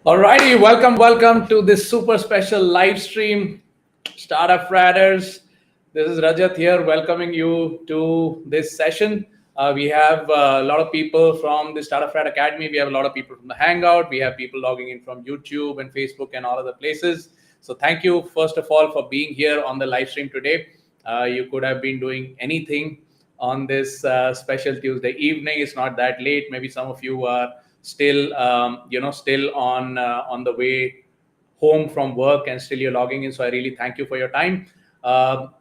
Alrighty, welcome to this super special live stream, Startupfratters. This is Rajat here, welcoming you to this session. We have a lot of people from the Startupfrat Academy. We have a lot of people from the Hangout. We have people logging in from YouTube and Facebook and all other places. So thank you, first of all, for being here on the live stream today. You could have been doing anything on this special Tuesday evening. It's not that late. Maybe some of you are still still on the way home from work and still you're logging in, so I really thank you for your time.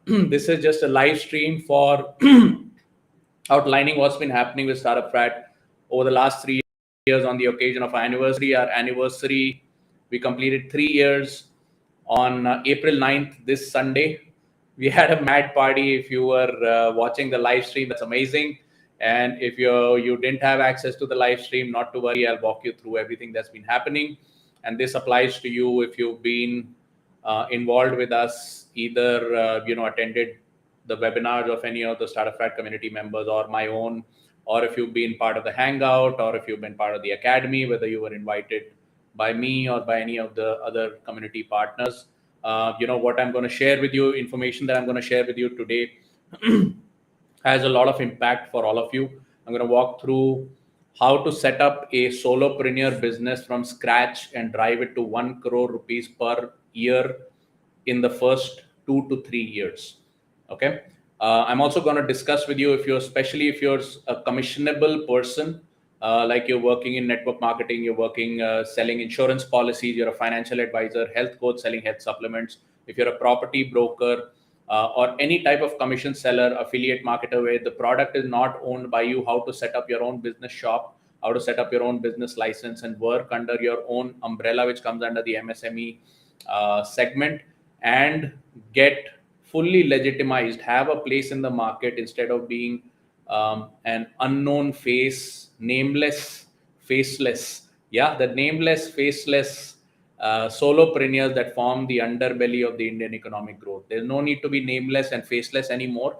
This is just a live stream for outlining what's been happening with Startupfrat over the last 3 years on the occasion of our anniversary. We completed 3 years on April 9th, this Sunday. We had a mad party. If you were watching the live stream, that's amazing. And if you didn't have access to the live stream, not to worry, I'll walk you through everything that's been happening. And this applies to you if you've been involved with us, either attended the webinars of any of the Startupfrat community members or my own, or if you've been part of the Hangout, or if you've been part of the Academy, whether you were invited by me or by any of the other community partners. What I'm going to share with you, information that I'm going to share with you today has a lot of impact for all of you. I'm going to walk through how to set up a solopreneur business from scratch and drive it to 1 crore rupees per year in the first 2 to 3 years. Okay. I'm also going to discuss with you, especially if you're a commissionable person, like you're working in network marketing, you're working selling insurance policies, you're a financial advisor, health coach selling health supplements, if you're a property broker, or any type of commission seller, affiliate marketer, where the product is not owned by you, how to set up your own business shop, how to set up your own business license and work under your own umbrella, which comes under the MSME segment, and get fully legitimized, have a place in the market instead of being an unknown face, nameless, faceless. Yeah, the nameless, faceless solopreneurs that form the underbelly of the Indian economic growth. There's no need to be nameless and faceless anymore.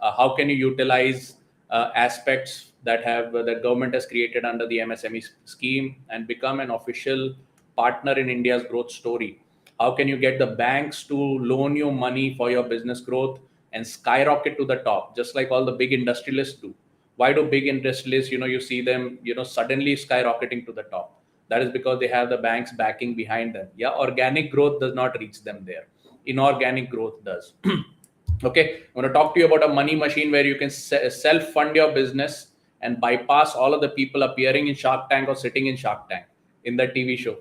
How can you utilize aspects that the government has created under the MSME scheme and become an official partner in India's growth story? How can you get the banks to loan you money for your business growth and skyrocket to the top, just like all the big industrialists do? Why do big industrialists, you see them, suddenly skyrocketing to the top? That is because they have the banks backing behind them. Yeah, organic growth does not reach them there. Inorganic growth does. Okay, I'm going to talk to you about a money machine where you can self-fund your business and bypass all of the people appearing in Shark Tank or sitting in Shark Tank in the TV show.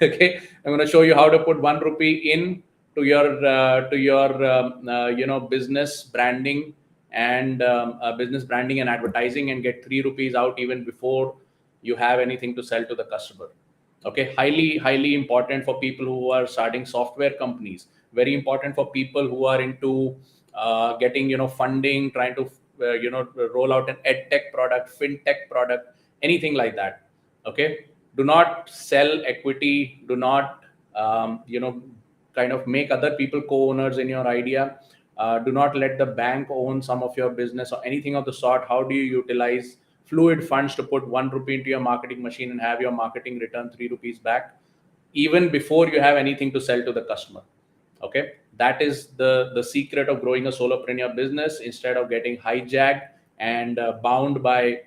Okay, I'm going to show you how to put 1 rupee in to your business branding and business branding and advertising, and get 3 rupees out even before you have anything to sell to the customer. Okay, highly important for people who are starting software companies, very important for people who are into getting funding, trying to roll out an ed tech product, fintech product, anything like that. Okay, do not sell equity, do not kind of make other people co-owners in your idea. Do not let the bank own some of your business or anything of the sort. How do you utilize fluid funds to put 1 rupee into your marketing machine and have your marketing return 3 rupees back, even before you have anything to sell to the customer? Okay, that is the secret of growing a solopreneur business, instead of getting hijacked and bound by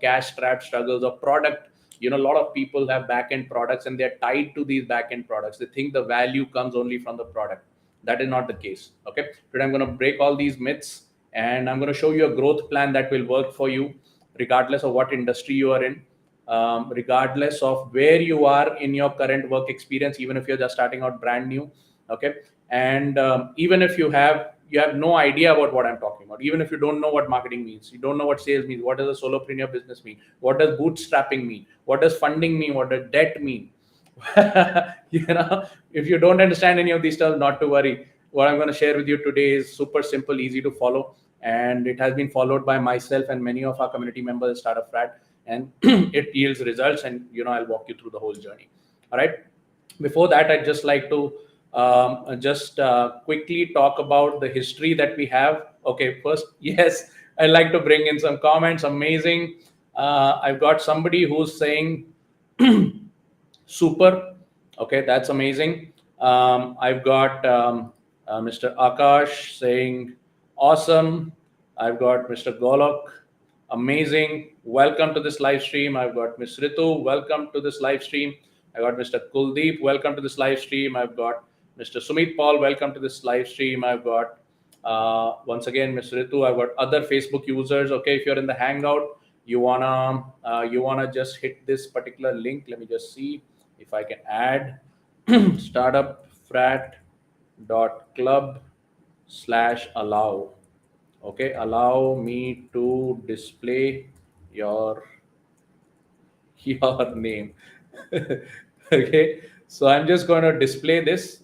cash strapped struggles of product. A lot of people have back end products and they're tied to these back end products. They think the value comes only from the product. That is not the case. Okay, today I'm going to break all these myths and I'm going to show you a growth plan that will work for you regardless of what industry you are in, regardless of where you are in your current work experience, even if you're just starting out brand new. Okay, and even if you have no idea about what I'm talking about, even if you don't know what marketing means, you don't know what sales means, what does a solopreneur business mean, what does bootstrapping mean, what does funding mean, what does debt mean, if you don't understand any of these terms, not to worry. What I'm going to share with you today is super simple, easy to follow, and it has been followed by myself and many of our community members at Startupfrat, and it yields results, and I'll walk you through the whole journey. All right, before that, I'd just like to just quickly talk about the history that we have. Okay, first, yes, I'd like to bring in some comments. Amazing. I've got somebody who's saying Super. Okay, that's amazing. I've got Mr. Akash saying awesome. I've got Mr. Golok, amazing. Welcome to this live stream. I've got Ms. Ritu, welcome to this live stream. I got Mr. Kuldeep, welcome to this live stream. I've got Mr. Sumit Paul, welcome to this live stream. I've got once again Ms. Ritu. I've got other Facebook users. Okay, if you're in the Hangout, you wanna just hit this particular link. Let me just see if I can add startupfrat.club/allow. Okay, allow me to display your your name. Okay, so I'm just going to display this.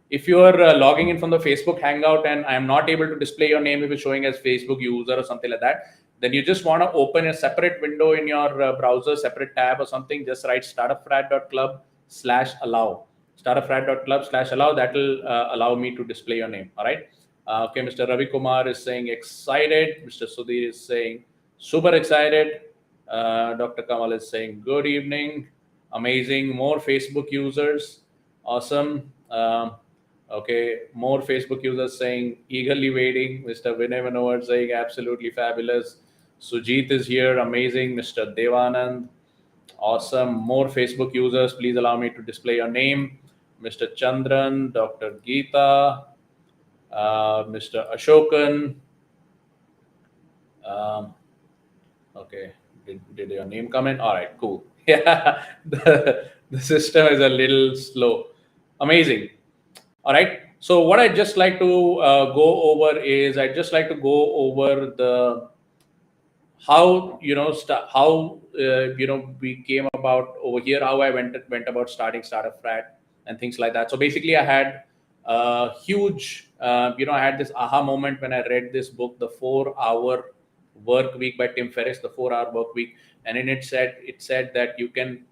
If you are logging in from the Facebook Hangout and I'm not able to display your name if it's showing as Facebook user or something like that, then you just want to open a separate window in your browser, separate tab or something. Just write startupfrat.club/allow. Startupfrat.club/allow. That will allow me to display your name. All right. Okay, Mr. Ravi Kumar is saying excited. Mr. Sudhir is saying super excited. Dr. Kamal is saying good evening. Amazing. More Facebook users. Awesome. Okay, more Facebook users saying eagerly waiting. Mr. Vinay Manohar saying absolutely fabulous. Sujit is here. Amazing. Mr. Devanand. Awesome. More Facebook users. Please allow me to display your name. Mr. Chandran, Dr. Geeta, Mr. Ashokan. Okay, did your name come in? All right, cool. Yeah, the system is a little slow. Amazing. All right. So what I'd just like to go over is I'd just like to go over the how how we came about over here, how I went about starting Startupfrat and things like that. So basically, I had a huge I had this aha moment when I read this book, The 4 Hour Work Week by Tim Ferriss, The 4 Hour Work Week, and in it said that you can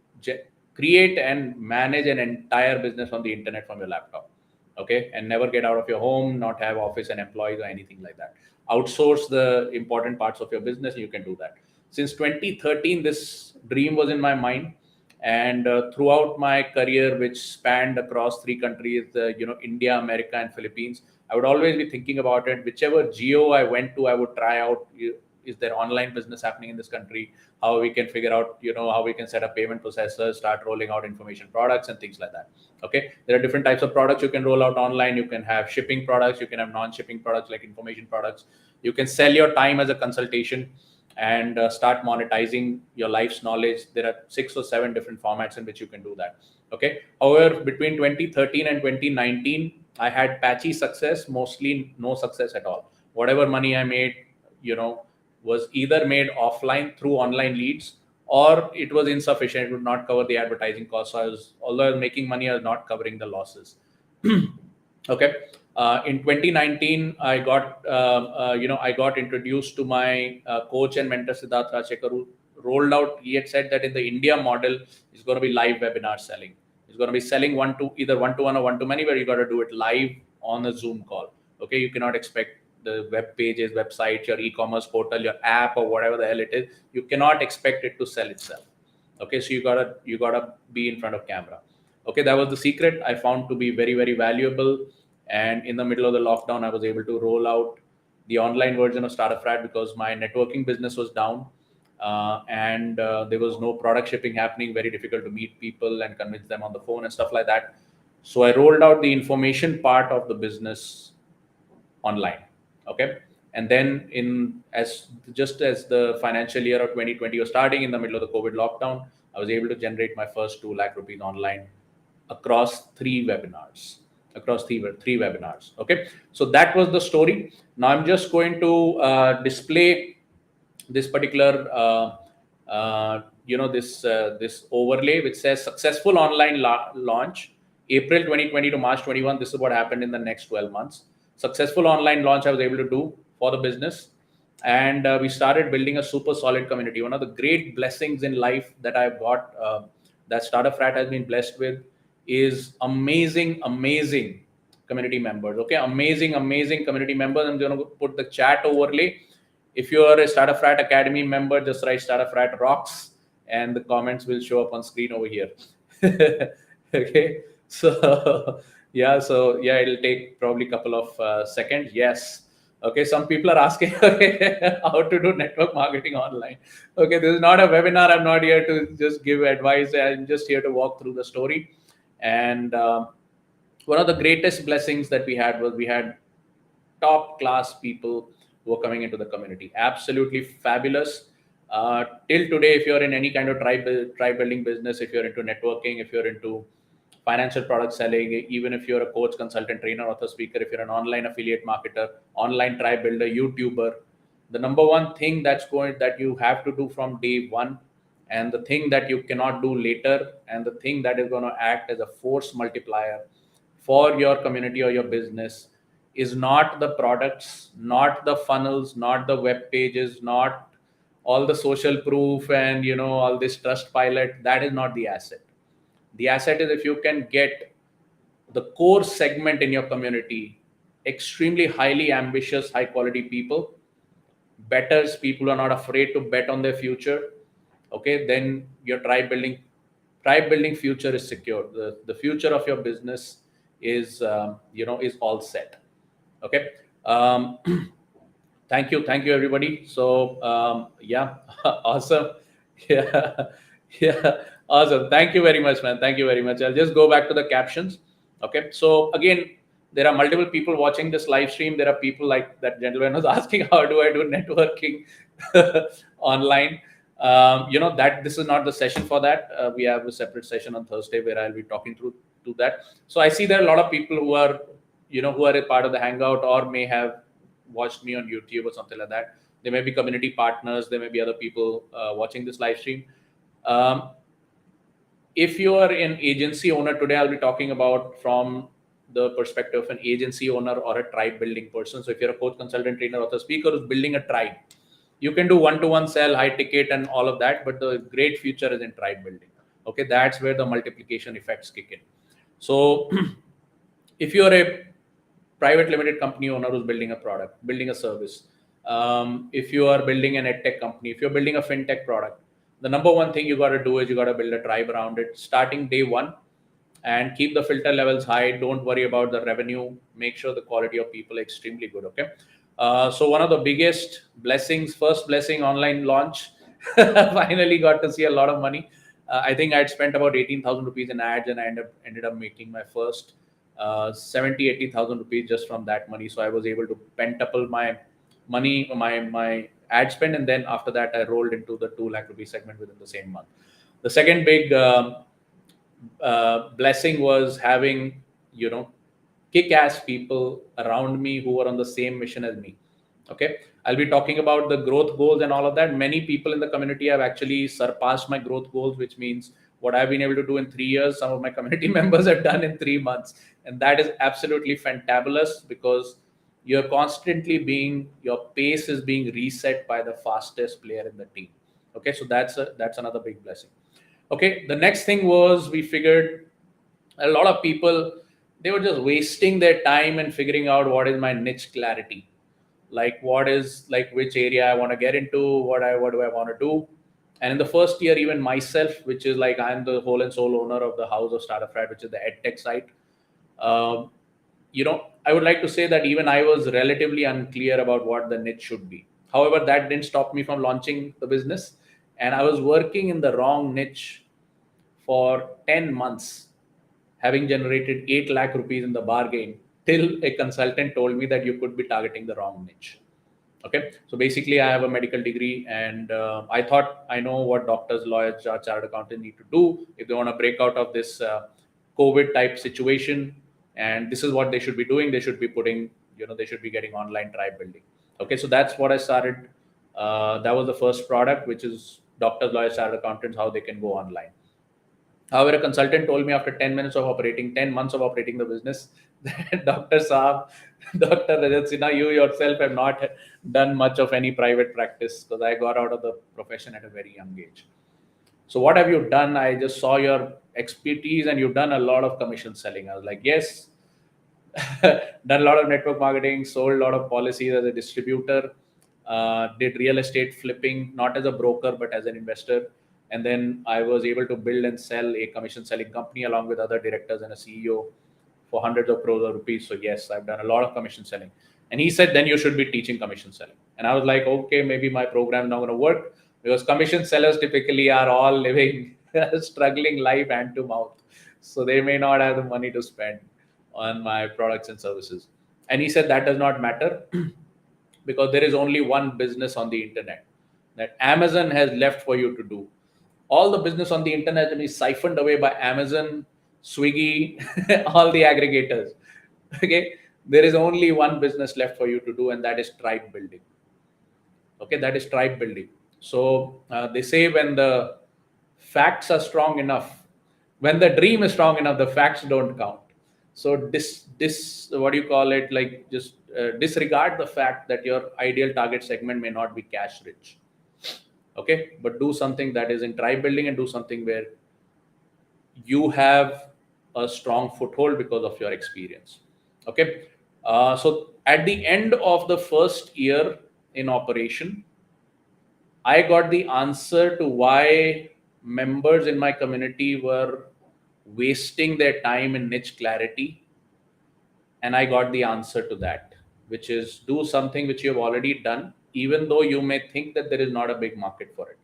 create and manage an entire business on the internet from your laptop. Okay, and never get out of your home, not have office and employees or anything like that. Outsource the important parts of your business, you can do that. Since 2013, this dream was in my mind, and throughout my career, which spanned across 3 countries, India, America, and Philippines, I would always be thinking about it. Whichever geo I went to, I would try out, is there online business happening in this country, how we can figure out, how we can set up payment processors, start rolling out information products and things like that. Okay, there are different types of products you can roll out online. You can have shipping products, you can have non-shipping products like information products. You can sell your time as a consultation and start monetizing your life's knowledge. There are 6 or 7 different formats in which you can do that. Okay, however, between 2013 and 2019, I had patchy success, mostly no success at all. Whatever money I made, was either made offline through online leads, or it was insufficient. It would not cover the advertising costs. So although I was making money, I was not covering the losses. Okay. In 2019, I got introduced to my coach and mentor Siddharth Rajshekar, who rolled out. He had said that in the India model, is going to be live webinar selling. It's going to be selling either one-to-one or one-to-many, where you got to do it live on a Zoom call. Okay, you cannot expect the web pages, website, your e-commerce portal, your app, or whatever the hell it is. You cannot expect it to sell itself. Okay, so you gotta be in front of camera. Okay, that was the secret I found to be very, very valuable. And in the middle of the lockdown, I was able to roll out the online version of Startupfrat because my networking business was down, and there was no product shipping happening. Very difficult to meet people and convince them on the phone and stuff like that. So I rolled out the information part of the business online. Okay, and then just as the financial year of 2020 was starting, in the middle of the COVID lockdown, I was able to generate my first 2 lakh rupees online across 3 webinars. Three webinars. Okay, so that was the story. Now I'm just going to display this particular this overlay which says successful online launch April 2020 to March 21. This is what happened in the next 12 months. Successful online launch I was able to do for the business, and we started building a super solid community. One of the great blessings in life that I've got, that Startupfrat has been blessed with, is amazing community members. Okay, amazing community members. I'm going to put the chat overlay. If you are a Startupfrat Academy member, just write Startupfrat rocks, and the comments will show up on screen over here. Okay, so yeah, it'll take probably a couple of seconds. Yes. Okay, some people are asking, okay, how to do network marketing online. Okay, this is not a webinar. I'm not here to just give advice. I'm just here to walk through the story. And one of the greatest blessings that we had was we had top class people who are coming into the community. Absolutely fabulous. Till today, if you're in any kind of tribe building business, if you're into networking, if you're into financial product selling, even if you're a coach, consultant, trainer, author, speaker, if you're an online affiliate marketer, online tribe builder, YouTuber, the number one thing that you have to do from day one, and the thing that you cannot do later, and the thing that is going to act as a force multiplier for your community or your business is not the products, not the funnels, not the web pages, not all the social proof and all this trust pilot. That is not the asset. The asset is if you can get the core segment in your community extremely highly ambitious, high quality people, betters, people who are not afraid to bet on their future. Okay, then your tribe building future is secure. The future of your business is all set. Okay. um, thank you everybody. So yeah, awesome. Yeah, yeah, awesome. Thank you very much, man. Thank you very much. I'll just go back to the captions. Okay, so again, there are multiple people watching this live stream. There are people like that gentleman was asking, how do I do networking online? That this is not the session for that. We have a separate session on Thursday where I'll be talking through to that. So I see there are a lot of people who are a part of the hangout or may have watched me on YouTube or something like that. There may be community partners, there may be other people watching this live stream. um, if you are an agency owner today, I'll be talking about from the perspective of an agency owner or a tribe building person. So if you're a coach, consultant, trainer, author, speaker who's building a tribe, you can do one-to-one sell, high ticket and all of that, but the great future is in tribe building. Okay, that's where the multiplication effects kick in. So if you're a private limited company owner who's building a product, building a service, if you are building an edtech company, if you're building a fintech product, the number one thing you got to do is you got to build a tribe around it starting day one, and keep the filter levels high. Don't worry about the revenue. Make sure the quality of people are extremely good. Okay. So one of the biggest blessings, first blessing, online launch. Finally got to see a lot of money. I think I'd spent about 18,000 rupees in ads, and I ended up making my first 70, 80,000 rupees just from that money. So I was able to pentuple my money, my ad spend, and then after that I rolled into the 2 lakh rupee segment within the same month. The second big blessing was having kick-ass people around me who were on the same mission as me. Okay, I'll be talking about the growth goals and all of that. Many people in the community have actually surpassed my growth goals, which means what I've been able to do in 3 years, some of my community members have done in 3 months. And that is absolutely fantabulous, because your pace is being reset by the fastest player in the team. Okay, so that's another big blessing. Okay, the next thing was we figured a lot of people, they were just wasting their time and figuring out what is my niche clarity, like what is like which area I want to get into, what do I want to do. And in the first year, even myself, which is like I'm the whole and sole owner of the house of Startupfrat, which is the edtech site. Um, I would like to say that even I was relatively unclear about what the niche should be. However, that didn't stop me from launching the business, and I was working in the wrong niche for 10 months, having generated 8 lakh rupees in the bargain, till a consultant told me that you could be targeting the wrong niche. Okay, so basically, I have a medical degree, and I thought I know what doctors, lawyers, chartered accountants need to do if they want to break out of this COVID type situation. And this is what they should be doing. They should be they should be getting online tribe building. Okay, so that's what I started. That was the first product, which is doctors, lawyers, chartered accountants, how they can go online. However, a consultant told me after 10 months of operating the business, that Dr. Saab, Dr. Rajat Sinha, you yourself have not done much of any private practice, because I got out of the profession at a very young age. So what have you done? I just saw your expertise and you've done a lot of commission selling. I was like, yes, done a lot of network marketing, sold a lot of policies as a distributor, did real estate flipping, not as a broker, but as an investor. And then I was able to build and sell a commission selling company along with other directors and a CEO for hundreds of crores of rupees. So yes, I've done a lot of commission selling. And he said, then you should be teaching commission selling. And I was like, okay, maybe my program is not going to work, because commission sellers typically are all living struggling life hand to mouth. So they may not have the money to spend on my products and services. And he said that does not matter because there is only one business on the internet that Amazon has left for you to do. All the business on the internet is siphoned away by Amazon, Swiggy, all the aggregators. Okay, there is only one business left for you to do, and that is tribe building. Okay, that is tribe building. So they say when the facts are strong enough, when the dream is strong enough, the facts don't count. So this what do you call it, like just disregard the fact that your ideal target segment may not be cash rich. Okay, but do something that is in tribe building, and do something where you have a strong foothold because of your experience. Okay, so at the end of the first year in operation, I got the answer to why members in my community were wasting their time in niche clarity. And I got the answer to that, which is do something which you have already done, even though you may think that there is not a big market for it.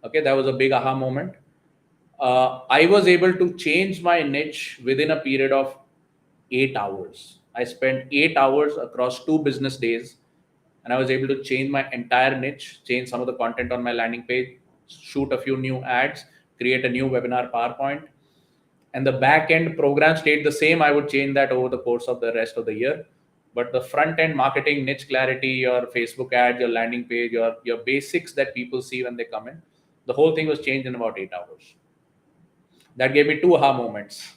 Okay, that was a big aha moment. I was able to change my niche within a period of 8 hours. I spent 8 hours across 2 business days, and I was able to change my entire niche, change some of the content on my landing page, shoot a few new ads, create a new webinar PowerPoint, and the back end program stayed the same. I would change that over the course of the rest of the year. But the front end marketing, niche clarity, your Facebook ads, your landing page, your basics that people see when they come in, the whole thing was changed in about 8 hours. That gave me 2 aha moments.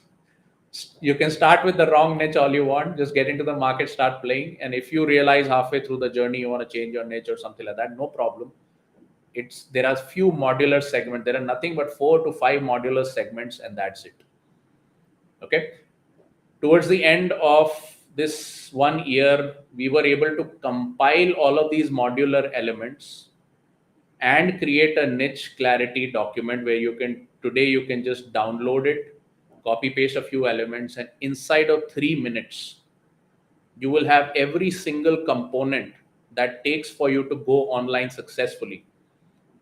You can start with the wrong niche all you want, just get into the market, start playing. And if you realize halfway through the journey you want to change your niche or something like that, no problem. There are few modular segments. There are nothing but 4 to 5 modular segments, and that's it. Okay. Towards the end of this 1 year, we were able to compile all of these modular elements and create a niche clarity document where you can just download it, copy paste a few elements, and inside of 3 minutes you will have every single component that takes for you to go online successfully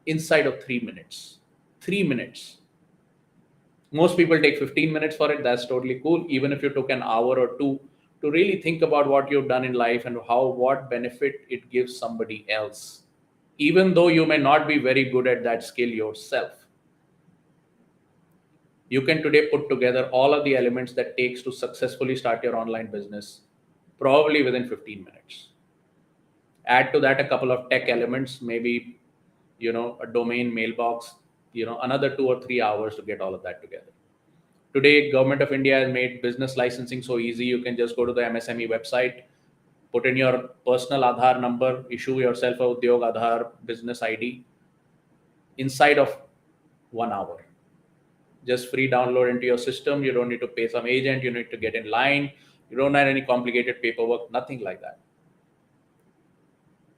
inside of 3 minutes. 3 minutes. Most people take 15 minutes for it. That's totally cool. Even if you took an hour or two to really think about what you've done in life and what benefit it gives somebody else, even though you may not be very good at that skill yourself, you can today put together all of the elements that takes to successfully start your online business, probably within 15 minutes. Add to that a couple of tech elements, maybe a domain, mailbox, another 2 or 3 hours to get all of that together. Today, Government of India has made business licensing so easy. You can just go to the MSME website, put in your personal Aadhaar number, issue yourself a Udyog Aadhaar business ID inside of 1 hour. Just free download into your system. You don't need to pay some agent. You need to get in line. You don't have any complicated paperwork, nothing like that.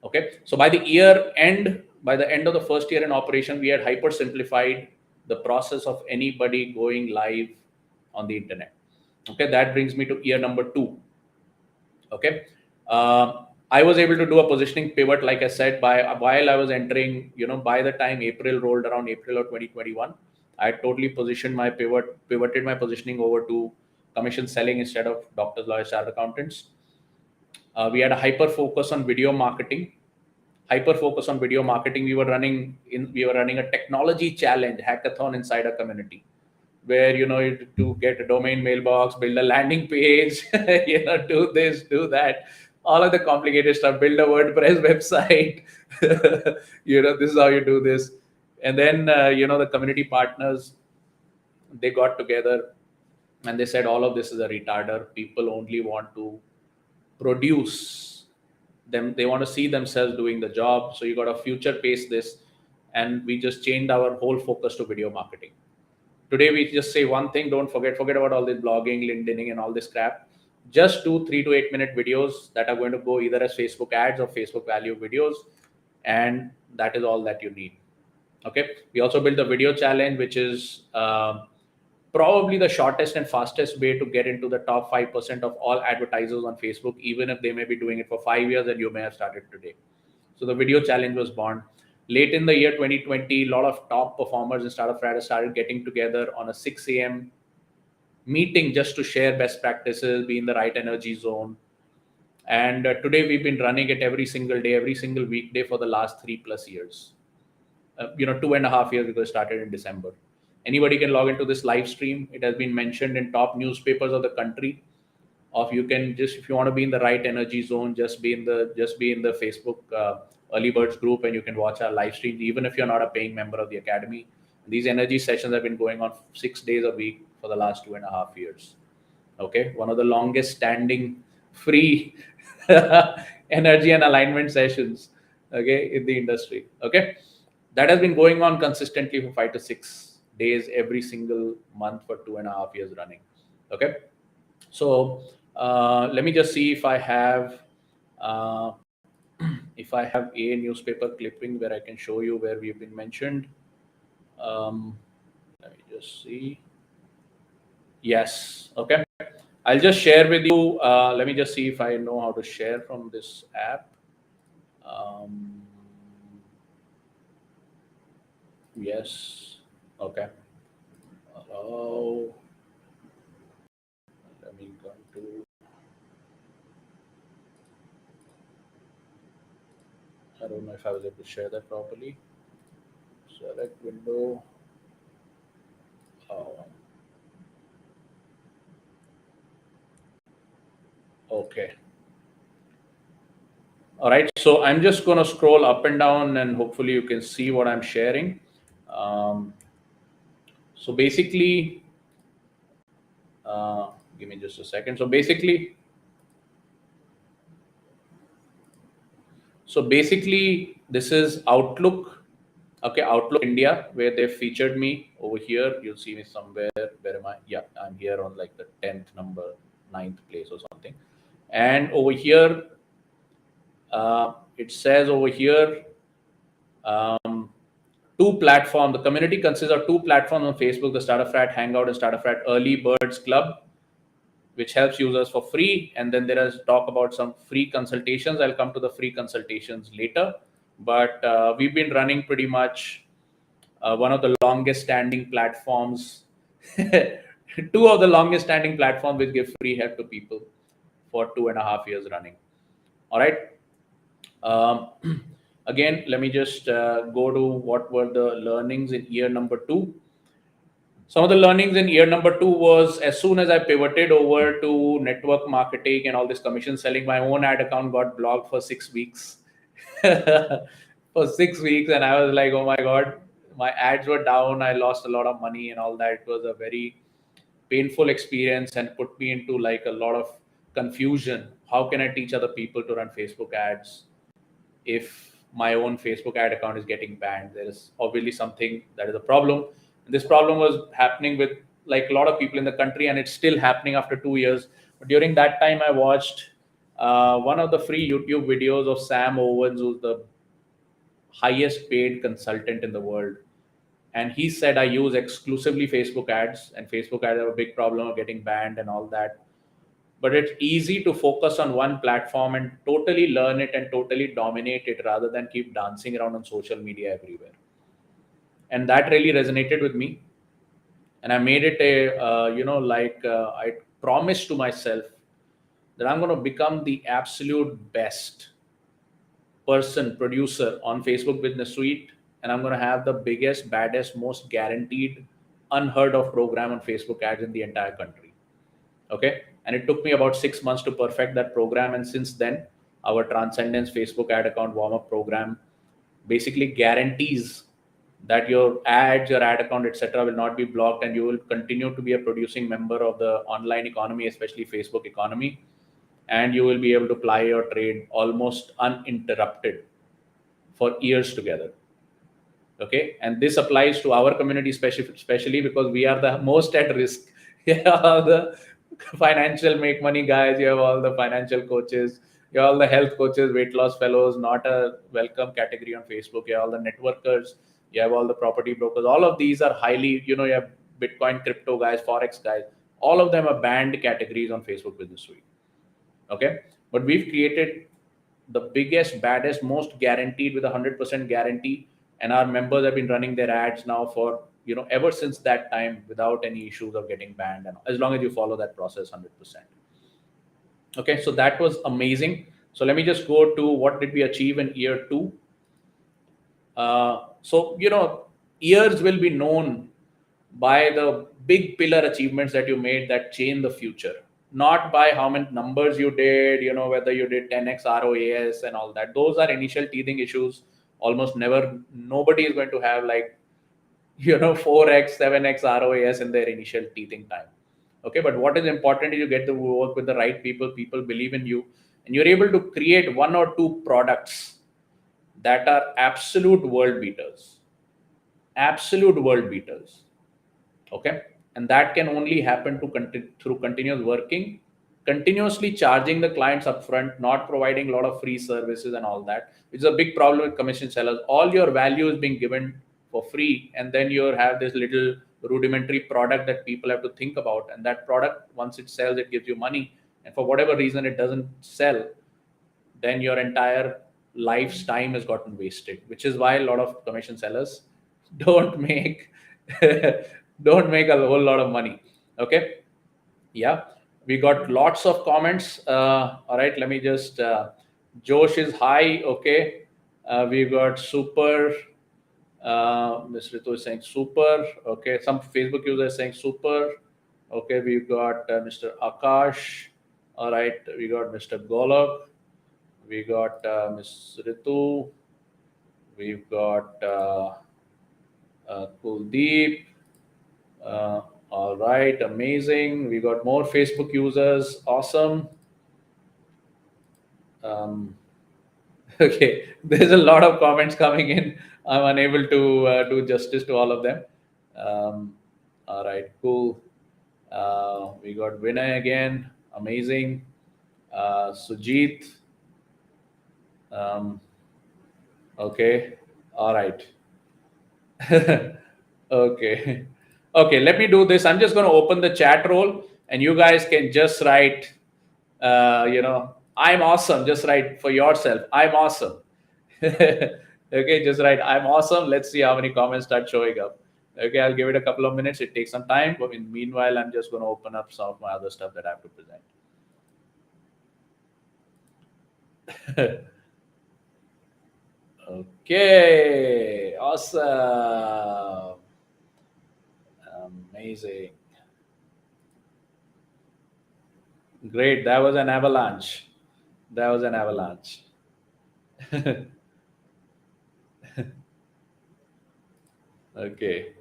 Okay. So by the end of the first year in operation, we had hyper simplified the process of anybody going live on the internet. Okay. That brings me to year number 2. Okay. I was able to do a positioning pivot, like I said, while I was entering, by the time April rolled around, April of 2021, I totally pivoted my positioning over to commission selling instead of doctors, lawyers, chartered accountants. We had a hyper focus on video marketing. We were running a technology challenge hackathon inside a community, where to get a domain, mailbox, build a landing page, do this, do that, all of the complicated stuff, build a WordPress website. This is how you do this. And then the community partners, they got together and they said all of this is a retarder. People only want to produce them, they want to see themselves doing the job, so you got to future pace this. And we just changed our whole focus to video marketing. Today we just say one thing: don't forget about all this blogging, LinkedIning, and all this crap. Just do 3 to 8 minute videos that are going to go either as Facebook ads or Facebook value videos, and that is all that you need. Okay, we also built the video challenge, which is probably the shortest and fastest way to get into the top 5% of all advertisers on Facebook, even if they may be doing it for 5 years and you may have started today. So the video challenge was born. Late in the year 2020, a lot of top performers in Startupfrat started getting together on a 6 a.m. meeting just to share best practices, be in the right energy zone. And today we've been running it every single day, every single weekday for the last 3+ years. 2.5 years because it started in December. Anybody can log into this live stream. It has been mentioned in top newspapers of the country. Of you can just, if you want to be in the right energy zone, just be in the Facebook early birds group, and you can watch our live streams even if you're not a paying member of the academy. These energy sessions have been going on 6 days a week for the last 2.5 years. Okay, one of the longest standing free energy and alignment sessions, okay, in the industry. Okay, that has been going on consistently for 5 to 6 days every single month for 2.5 years running. Okay, so let me just see if I have uh, a newspaper clipping where I can show you where we've been mentioned. Let me just see. Yes. Okay, I'll just share with you. Let me just see if I know how to share from this app. Yes. Okay. Oh, let me go to. I don't know if I was able to share that properly. Select window. Oh, okay. All right. So I'm just going to scroll up and down, and hopefully you can see what I'm sharing. Um, so basically, give me just a second. So basically, this is Outlook. Okay, Outlook India, where they featured me over here. You'll see me somewhere. Where am I? Yeah, I'm here on like the 10th number, 9th place or something. And over here, it says over here, um, two platforms. The community consists of two platforms on Facebook: the Startupfrat Hangout and Startupfrat Early Birds Club, which helps users for free. And then there is talk about some free consultations. I'll come to the free consultations later. But we've been running pretty much one of the longest standing platforms, two of the longest standing platforms which give free help to people for 2.5 years running. All right. Um, Again, let me just go to what were the learnings in year number two. Some of the learnings in year number two was, as soon as I pivoted over to network marketing and all this commission selling, my own ad account got blocked for 6 weeks. For 6 weeks, and I was like, oh my god, my ads were down. I lost a lot of money and all that. It was a very painful experience and put me into like a lot of confusion. How can I teach other people to run Facebook ads if my own Facebook ad account is getting banned? There is obviously something that is a problem. And this problem was happening with like a lot of people in the country, and it's still happening after 2 years. But during that time, I watched one of the free YouTube videos of Sam Owens, who's the highest paid consultant in the world. And he said, I use exclusively Facebook ads, and Facebook ads have a big problem of getting banned and all that. But it's easy to focus on one platform and totally learn it and totally dominate it rather than keep dancing around on social media everywhere. And that really resonated with me. And I made it I promised to myself that I'm going to become the absolute best producer on Facebook Business Suite, and I'm going to have the biggest, baddest, most guaranteed, unheard of program on Facebook ads in the entire country. Okay, and it took me about 6 months to perfect that program, and since then, our Transcendence Facebook ad account warm up program basically guarantees that your ads, your ad account, etc., will not be blocked, and you will continue to be a producing member of the online economy, especially Facebook economy, and you will be able to ply your trade almost uninterrupted for years together. Okay, and this applies to our community, especially because we are the most at risk. Yeah, all the financial make money guys, you have all the financial coaches, you have all the health coaches, weight loss fellows, not a welcome category on Facebook. You have all the networkers, you have all the property brokers. All of these are highly, you have Bitcoin, crypto guys, Forex guys. All of them are banned categories on Facebook Business Suite. Okay. But we've created the biggest, baddest, most guaranteed with 100% guarantee. And our members have been running their ads now for, ever since that time without any issues of getting banned. And as long as you follow that process 100%. Okay. So that was amazing. So let me just go to what did we achieve in year two. So, years will be known by the big pillar achievements that you made that change the future, not by how many numbers you did, whether you did 10x ROAS and all that. Those are initial teething issues. Almost never, nobody is going to have like, 4x, 7x ROAS in their initial teething time. Okay, but what is important is you get to work with the right people, people believe in you, and you're able to create one or two products that are absolute world beaters. Absolute world beaters. Okay, and that can only happen through continuous working, continuously charging the clients upfront, not providing a lot of free services and all that, which is a big problem with commission sellers. All your value is being given for free, and then you have this little rudimentary product that people have to think about, and that product, once it sells, it gives you money, and for whatever reason it doesn't sell, then your entire life's time has gotten wasted, which is why a lot of commission sellers don't make don't make a whole lot of money. Okay. Yeah, we got lots of comments. All right, let me just Josh is high. Okay. We got super. Ms. Ritu is saying super. Okay, some Facebook users saying super. Okay, we've got Mr. Akash. All right, we got Mr. Golub. We got Ms. Ritu. We've got Kuldeep. All right, amazing. We got more Facebook users. Awesome. Okay, there's a lot of comments coming in. I'm unable to do justice to all of them. All right, cool. We got Vinay again. Amazing. Sujit. Okay. All right. Okay. Okay, let me do this. I'm just going to open the chat roll and you guys can just write, I'm awesome. Just write for yourself. I'm awesome. Okay, just write, I'm awesome. Let's see how many comments start showing up. Okay, I'll give it a couple of minutes. It takes some time. But meanwhile, I'm just going to open up some of my other stuff that I have to present. Okay, awesome. Amazing. Great. That was an avalanche. That was an avalanche. Okay.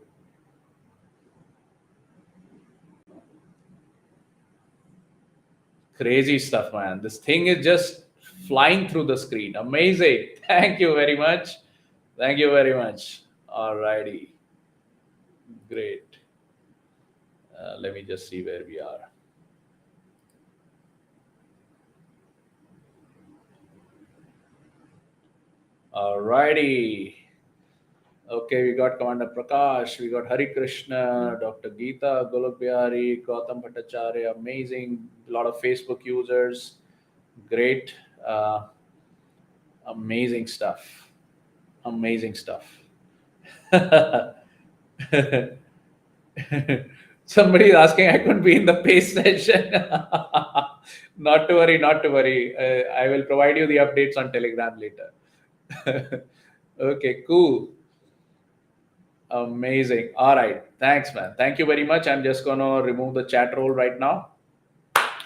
Crazy stuff, man. This thing is just flying through the screen. Amazing. Thank you very much. Thank you very much. Alrighty. Great. Let me just see where we are. Alrighty. Okay, we got Commander Prakash, we got Hari Krishna, Dr. Geeta Golubbiari, Gautam Bhattacharya, amazing, a lot of Facebook users, great, amazing stuff, amazing stuff. Somebody is asking, I couldn't be in the pace session. Not to worry, not to worry. I will provide you the updates on Telegram later. Okay, cool. Amazing. All right. Thanks, man. Thank you very much. I'm just going to remove the chat roll right now.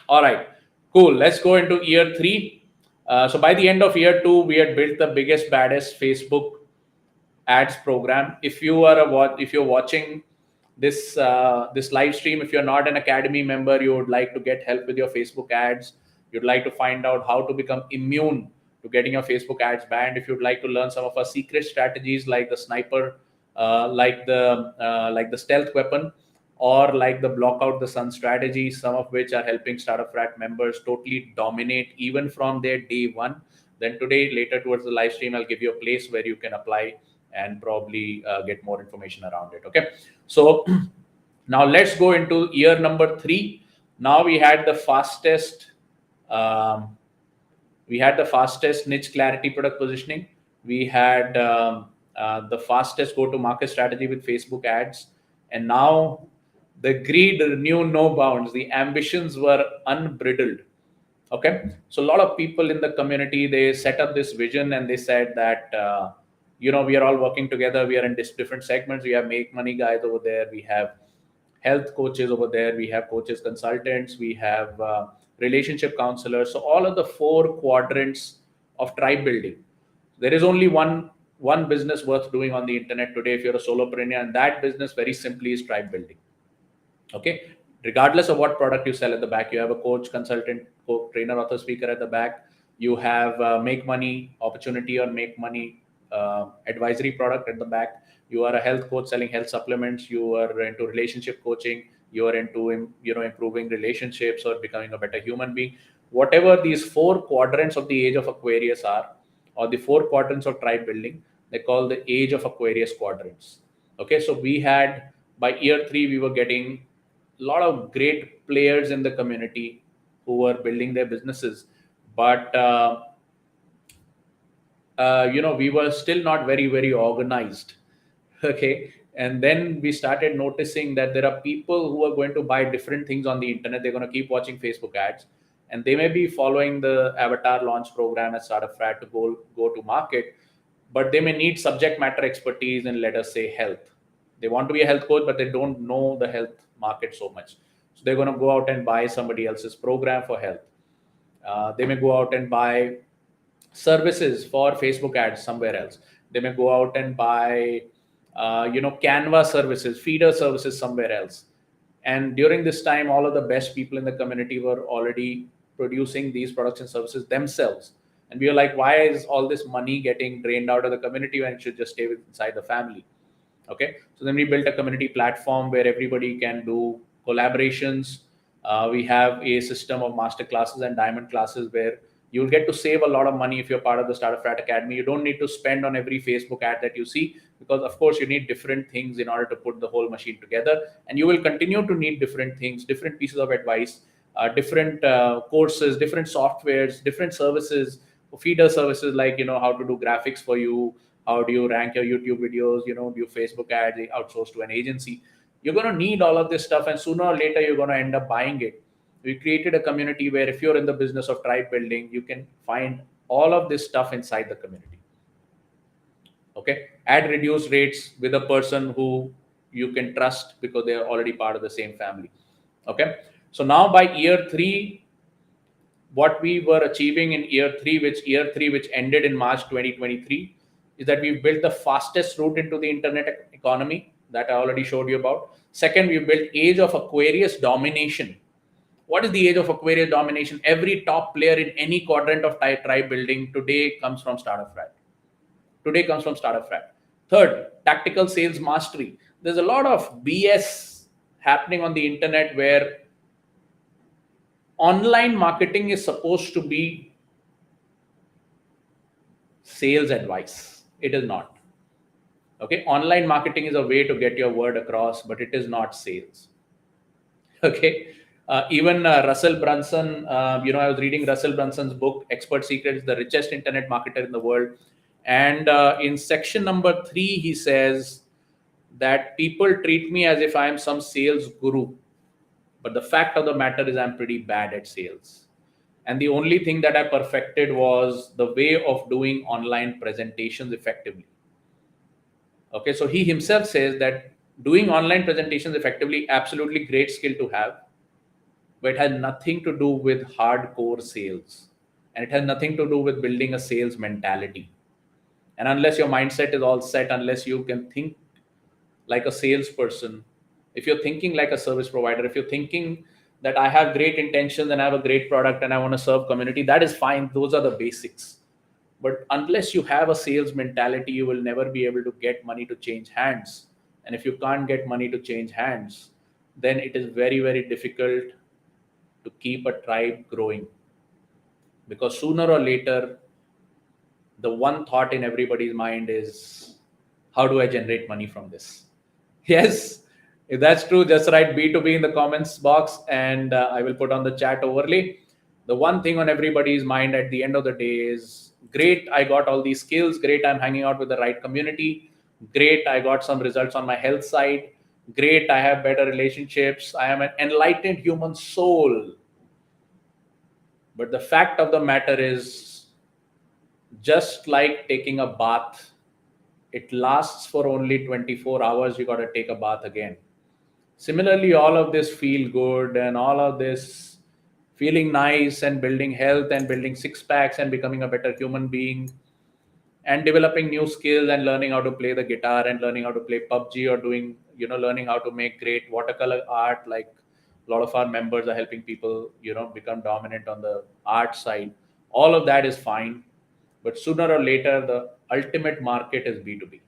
All right. Cool. Let's go into year three. So by the end of year two, we had built the biggest, baddest Facebook ads program. If you're watching this this live stream, if you're not an academy member, you would like to get help with your Facebook ads, you'd like to find out how to become immune to getting your Facebook ads banned, if you'd like to learn some of our secret strategies like the sniper, like the stealth weapon, or like the block out the sun strategy, some of which are helping Startupfrat members totally dominate even from their day one, then today, later towards the live stream, I'll give you a place where you can apply and probably get more information around it. Okay, so now let's go into year number 3. Now um, we had the fastest niche clarity product positioning. We had the fastest go to market strategy with Facebook ads. And now the greed knew no bounds. The ambitions were unbridled. Okay. So a lot of people in the community, they set up this vision and they said that, we are all working together. We are in different segments. We have make money guys over there. We have health coaches over there, we have coaches consultants, we have relationship counselors. So all of the 4 quadrants of tribe building. There is only one business worth doing on the internet today if you're a solopreneur, and that business very simply is tribe building. Okay, regardless of what product you sell at the back, you have a coach, consultant, trainer, author, speaker at the back. You have make money opportunity or make money advisory product at the back. You are a health coach selling health supplements. You are into relationship coaching. You are into improving relationships or becoming a better human being. Whatever these 4 quadrants of the age of Aquarius are, or the 4 quadrants of tribe building, they call the age of Aquarius quadrants. Okay, so we had, by year 3 we were getting a lot of great players in the community who were building their businesses, but we were still not very organized. Okay, and then we started noticing that there are people who are going to buy different things on the internet. They're going to keep watching Facebook ads, and they may be following the avatar launch program at Startupfrat to go to market, but they may need subject matter expertise in, let us say, health. They want to be a health coach, but they don't know the health market so much. So they're going to go out and buy somebody else's program for health. They may go out and buy services for Facebook ads somewhere else. They may go out and buy, Canva services, feeder services somewhere else. And during this time, all of the best people in the community were already producing these products and services themselves. And we were like, why is all this money getting drained out of the community when it should just stay inside the family? Okay, so then we built a community platform where everybody can do collaborations. We have a system of master classes and diamond classes where you'll get to save a lot of money if you're part of the Startupfrat Academy. You don't need to spend on every Facebook ad that you see, because of course you need different things in order to put the whole machine together, and you will continue to need different things, different pieces of advice, different courses, different softwares, different services, feeder services, like how to do graphics for you, how do you rank your YouTube videos, do Facebook ads outsourced to an agency. You're going to need all of this stuff, and sooner or later you're going to end up buying it. We created a community where if you're in the business of tribe building, you can find all of this stuff inside the community. Okay, at reduced rates with a person who you can trust because they are already part of the same family. Okay, so now by year 3, what we were achieving in year 3, which ended in March 2023, is that we built the fastest route into the internet economy that I already showed you about. Second, we built age of Aquarius domination. What is the age of Aquarius domination? Every top player in any quadrant of tribe building today comes from Startupfrat. Third, tactical sales mastery. There's a lot of BS happening on the internet where online marketing is supposed to be sales advice. It is not. Okay, online marketing is a way to get your word across, but it is not sales. Okay, even Russell Brunson, I was reading Russell Brunson's book, Expert Secrets, the richest internet marketer in the world. And in section number 3, he says that people treat me as if I am some sales guru. But the fact of the matter is I'm pretty bad at sales. And the only thing that I perfected was the way of doing online presentations effectively. Okay, so he himself says that doing online presentations effectively, absolutely great skill to have, but it has nothing to do with hardcore sales. And it has nothing to do with building a sales mentality. And unless your mindset is all set, unless you can think like a salesperson, if you're thinking like a service provider, if you're thinking that I have great intentions and I have a great product and I want to serve community, that is fine. Those are the basics. But unless you have a sales mentality, you will never be able to get money to change hands. And if you can't get money to change hands, then it is very difficult to keep a tribe growing. Because sooner or later, the one thought in everybody's mind is, how do I generate money from this? Yes, if that's true, just write B2B in the comments box, and I will put on the chat overlay. The one thing on everybody's mind at the end of the day is, great, I got all these skills. Great, I'm hanging out with the right community. Great, I got some results on my health side. Great, I have better relationships. I am an enlightened human soul. But the fact of the matter is, just like taking a bath, it lasts for only 24 hours. You got to take a bath again. Similarly, all of this feel good and all of this feeling nice and building health and building six packs and becoming a better human being and developing new skills and learning how to play the guitar and learning how to play PUBG, or doing, learning how to make great watercolor art. Like a lot of our members are helping people, become dominant on the art side. All of that is fine. But sooner or later, the ultimate market is B2B.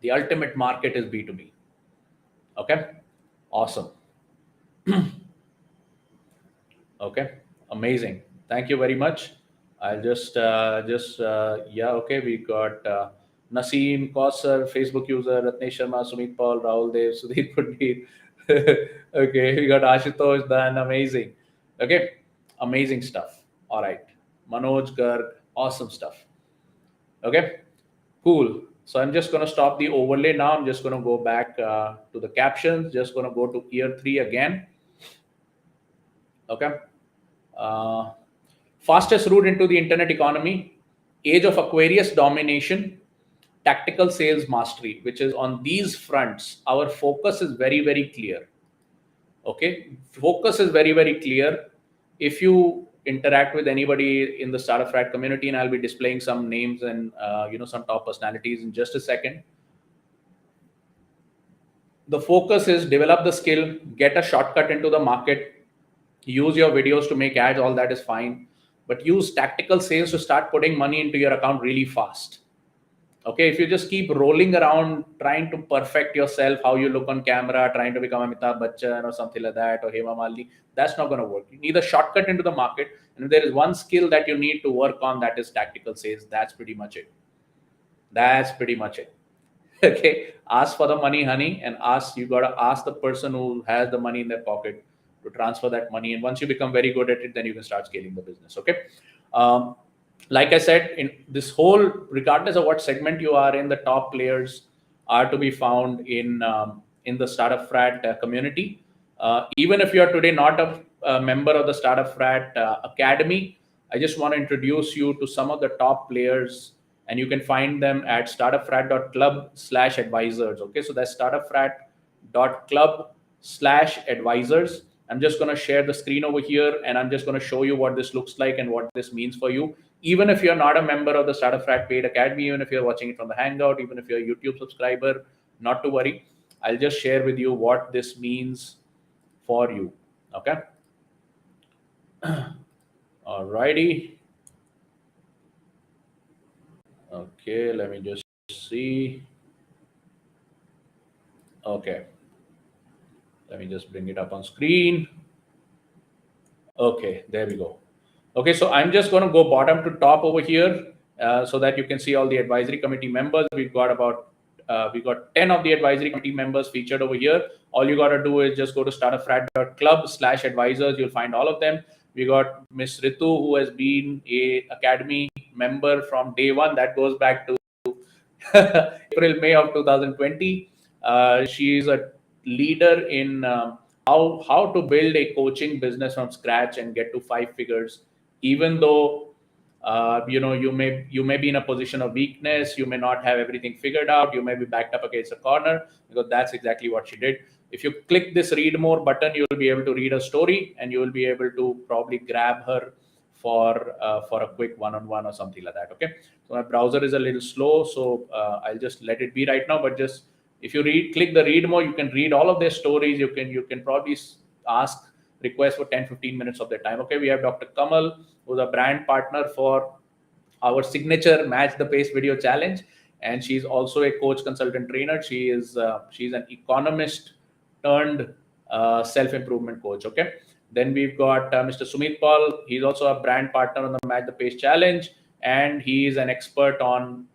The ultimate market is B2B. Okay. Awesome. Okay, amazing. Thank you very much. I'll yeah. Okay, we got Naseem Kausar, Facebook user, Ratnesh Sharma, Sumit Paul, Rahul Dev, Sudhir Pundeer. Okay, we got Ashutosh Dan. Amazing. Okay, amazing stuff. All right, Manoj Garg, awesome stuff. Okay, cool. So I'm just going to stop the overlay now. I'm just going to go back to the captions. Just going to go to year 3 again. Okay. Uh, Fastest route into the internet economy, age of Aquarius domination, tactical sales mastery, which is on these fronts. Our focus is very, very clear. Okay. Focus is very, very clear. If you interact with anybody in the Startupfrat community, and I'll be displaying some names and, some top personalities in just a second. The focus is develop the skill, get a shortcut into the market, use your videos to make ads, all that is fine. But use tactical sales to start putting money into your account really fast. Okay, if you just keep rolling around trying to perfect yourself, how you look on camera, trying to become Amitabh Bachchan or something like that, or Hema Malini, that's not going to work. You need a shortcut into the market. And if there is one skill that you need to work on, that is tactical sales. That's pretty much it. That's pretty much it. Okay, ask for the money, honey, and you got to ask the person who has the money in their pocket to transfer that money. And once you become very good at it, then you can start scaling the business. Okay. Like I said, in this whole, regardless of what segment you are in, the top players are to be found in the Startupfrat community. Even if you are today not a member of the Startupfrat Academy, I just want to introduce you to some of the top players, and you can find them at startupfrat.club/advisors. Okay, so that's startupfrat.club/advisors. I'm just going to share the screen over here, and I'm just going to show you what this looks like and what this means for you. Even if you're not a member of the Startupfrat paid academy, even if you're watching it from the Hangout, even if you're a YouTube subscriber, not to worry. I'll just share with you what this means for you. Okay. Alrighty. Okay, let me just see. Okay. Let me just bring it up on screen. Okay, there we go. Okay, so I'm just going to go bottom to top over here so that you can see all the advisory committee members. We got 10 of the advisory committee members featured over here. All you got to do is just go to startupfrat.club/advisors. You'll find all of them. We got Miss Ritu, who has been a academy member from day one. That goes back to April, May of 2020. She is a leader in how to build a coaching business from scratch and get to 5 figures, even though you may be in a position of weakness, you may not have everything figured out, you may be backed up against a corner, because that's exactly what she did. If you click this read more button, you will be able to read a story, and you will be able to probably grab her for a quick one-on-one or something like that. Okay, so my browser is a little slow, so I'll just let it be right now. But just if you click the read more, you can read all of their stories. You can probably request for 10-15 minutes of their time. Okay, we have Dr. Kamal, who's a brand partner for our signature Match the Pace video challenge, and she's also a coach, consultant, trainer. She's an economist turned self-improvement coach. Okay, then we've got Mr. Sumit Paul. He's also a brand partner on the Match the Pace challenge, and he is an expert on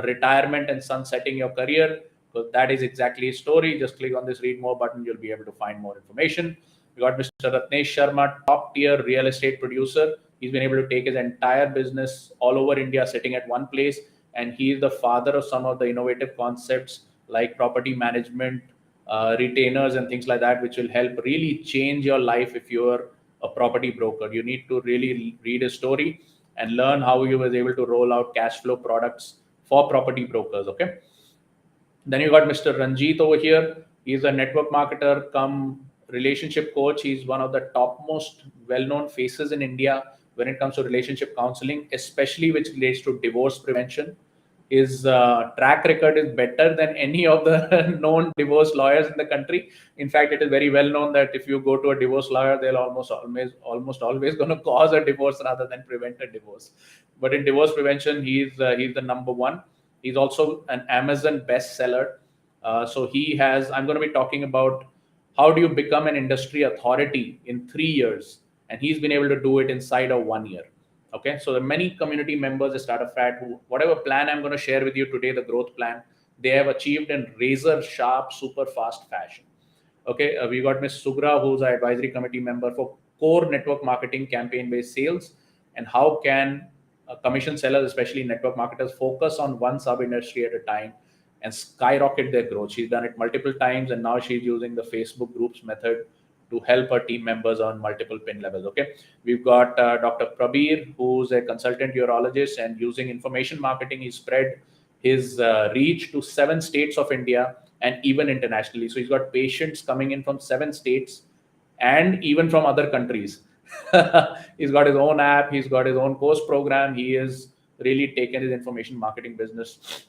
retirement and sunsetting your career. So that is exactly his story. Just click on this read more button, you'll be able to find more information. We got Mr. Ratnesh Sharma, top tier real estate producer. He's been able to take his entire business all over India sitting at one place, and he is the father of some of the innovative concepts like property management, retainers, and things like that, which will help really change your life if you're a property broker. You need to really read his story and learn how he was able to roll out cash flow products for property brokers. Okay. Then you got Mr. Ranjit over here. He's a network marketer come relationship coach. He's one of the topmost well-known faces in India when it comes to relationship counseling, especially which relates to divorce prevention. His track record is better than any of the known divorce lawyers in the country. In fact, it is very well known that if you go to a divorce lawyer, they'll almost always going to cause a divorce rather than prevent a divorce. But in divorce prevention, he's the number one. He's also an Amazon bestseller. So he has. I'm going to be talking about how do you become an industry authority in 3 years, and he's been able to do it inside of 1 year. Okay, so there are many community members at Startupfrat who, whatever plan I'm going to share with you today, the growth plan, they have achieved in razor sharp, super fast fashion. Okay, we got Ms. Sugra, who's our advisory committee member for core network marketing, campaign-based sales, and how can commission sellers, especially network marketers, focus on one sub-industry at a time and skyrocket their growth. She's done it multiple times, and now she's using the Facebook groups method to help her team members on multiple pin levels. Okay, we've got Dr. Prabir, who's a consultant urologist, and using information marketing, he spread his reach to 7 states of India and even internationally. So he's got patients coming in from 7 states and even from other countries. He's got his own app, he's got his own course program. He has really taken his information marketing business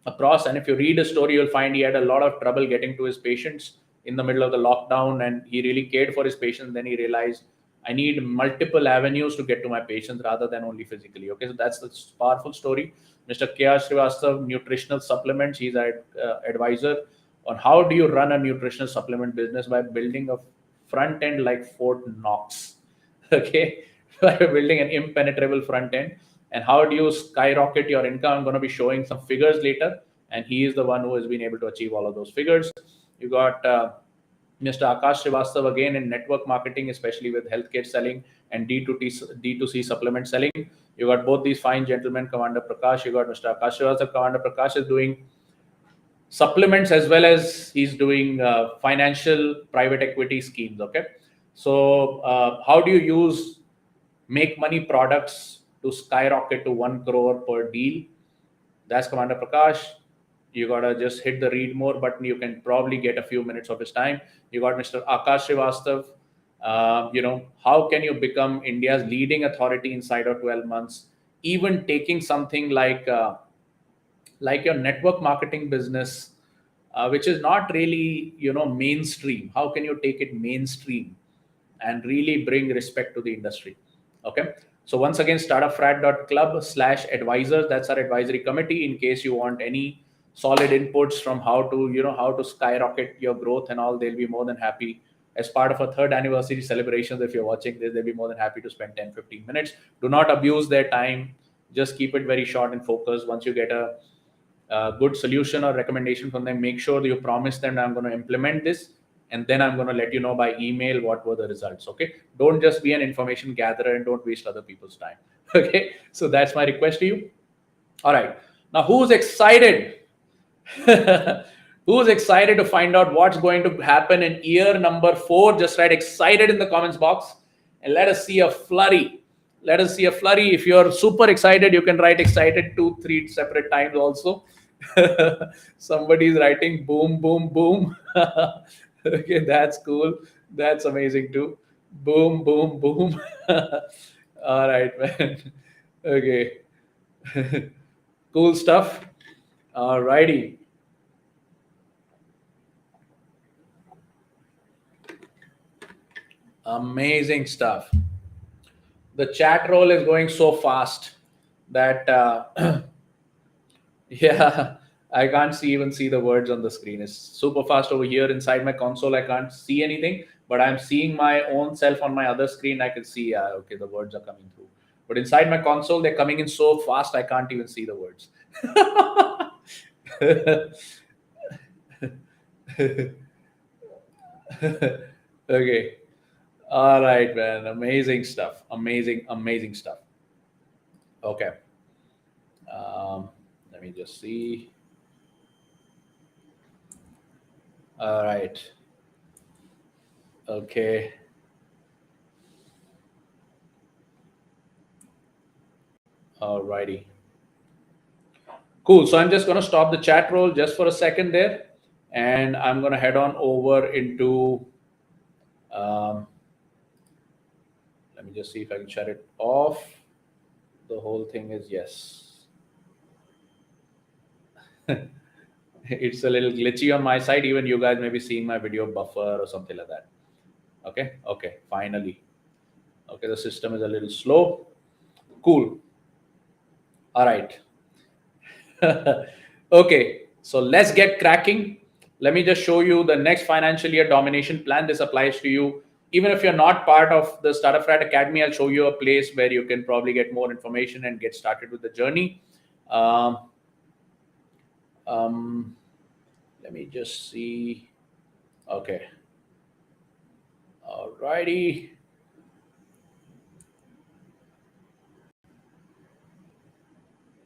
across. And if you read his story, you'll find he had a lot of trouble getting to his patients in the middle of the lockdown, and he really cared for his patients. Then he realized I need multiple avenues to get to my patients rather than only physically. Okay, so that's the powerful story. Mr. K.R. Srivastav, nutritional supplements. He's an advisor on how do you run a nutritional supplement business by building a front end like Fort Knox. Okay, by building an impenetrable front end. And how do you skyrocket your income? I'm going to be showing some figures later, and he is the one who has been able to achieve all of those figures. You got Mr. Akash Srivastav again in network marketing, especially with healthcare selling and D2C supplement selling. You got both these fine gentlemen, Commander Prakash. You got Mr. Akash Srivastav. Commander Prakash is doing supplements as well as he's doing financial private equity schemes. Okay, so how do you use make money products to skyrocket to 1 crore per deal? That's Commander Prakash. You gotta just hit the read more button. You can probably get a few minutes of his time. You got Mr. Akash Srivastav. How can you become India's leading authority inside of 12 months? Even taking something like your network marketing business, which is not really mainstream. How can you take it mainstream and really bring respect to the industry? Okay, so once again, startupfrat.club/advisors. That's our advisory committee in case you want any solid inputs from how to skyrocket your growth and all. They'll be more than happy as part of a 3rd anniversary celebrations. If you're watching this, they'll be more than happy to spend 10-15 minutes. Do not abuse their time. Just keep it very short and focused. Once you get a good solution or recommendation from them, make sure that you promise them I'm going to implement this, and then I'm going to let you know by email what were the results. Okay, don't just be an information gatherer and don't waste other people's time. Okay, so that's my request to you. All right, now who's excited? Who's excited to find out what's going to happen in year number 4? Just write excited in the comments box and let us see a flurry. Let us see a flurry. If you're super excited, you can write excited 2-3 separate times also. Somebody's writing boom, boom, boom. Okay, that's cool. That's amazing too. Boom, boom, boom. All right, man. Okay. Cool stuff. All righty. Amazing stuff. The chat roll is going so fast that yeah, I can't even see the words on the screen. It's super fast over here inside my console. I can't see anything, but I'm seeing my own self on my other screen. I can see, okay, the words are coming through. But inside my console, they're coming in so fast I can't even see the words. Okay. All right, man. Amazing stuff. Amazing stuff. Okay. Let me just see. All right. Okay. All righty. Cool. So I'm just going to stop the chat roll just for a second there. And I'm going to head on over into, let me just see if I can shut it off. The whole thing is yes. It's a little glitchy on my side. Even you guys may be seeing my video buffer or something like that. Okay. Okay. Finally. Okay. The system is a little slow. Cool. All right. Okay. So let's get cracking. Let me just show you the next financial year domination plan. This applies to you. Even if you're not part of the Startupfrat Academy, I'll show you a place where you can probably get more information and get started with the journey. Let me just see. Okay. All righty.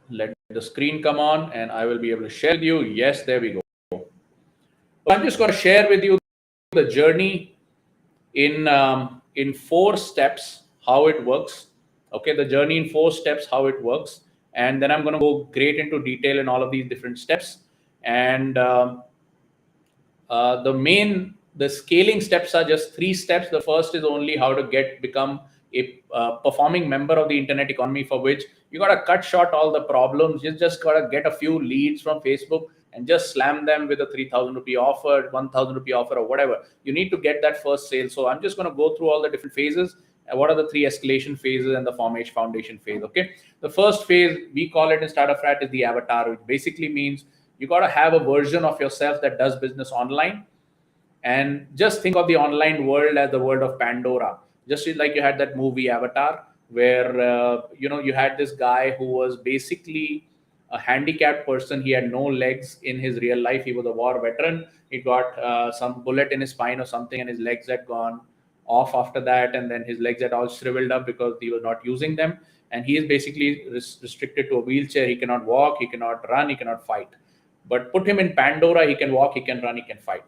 Let the screen come on and I will be able to share with you. Yes, there we go. I'm just going to share with you the journey in 4 steps, how it works. Okay, the journey in 4 steps, how it works. And then I'm going to go great into detail in all of these different steps. And the scaling steps are just 3 steps. The first is only how to become a performing member of the internet economy, for which you got to cut short all the problems. You just got to get a few leads from Facebook and just slam them with a 3,000 rupee offer, 1,000 rupee offer, or whatever. You need to get that first sale. So I'm just going to go through all the different phases. What are the 3 escalation phases and the formation foundation phase? Okay, the first phase, we call it in Startupfrat, is the avatar, which basically means you got to have a version of yourself that does business online. And just think of the online world as the world of Pandora. Just like you had that movie Avatar, where you had this guy who was basically a handicapped person. He had no legs in his real life. He was a war veteran. He got some bullet in his spine or something, and his legs had gone off after that. And then his legs had all shriveled up because he was not using them. And he is basically restricted to a wheelchair. He cannot walk, he cannot run, he cannot fight. But put him in Pandora, he can walk, he can run, he can fight.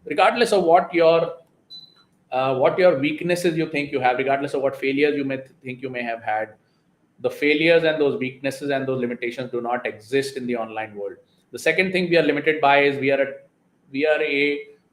Regardless of what your weaknesses you think you have, regardless of what failures you may think you may have had, the failures and those weaknesses and those limitations do not exist in the online world. The second thing we are limited by is we are a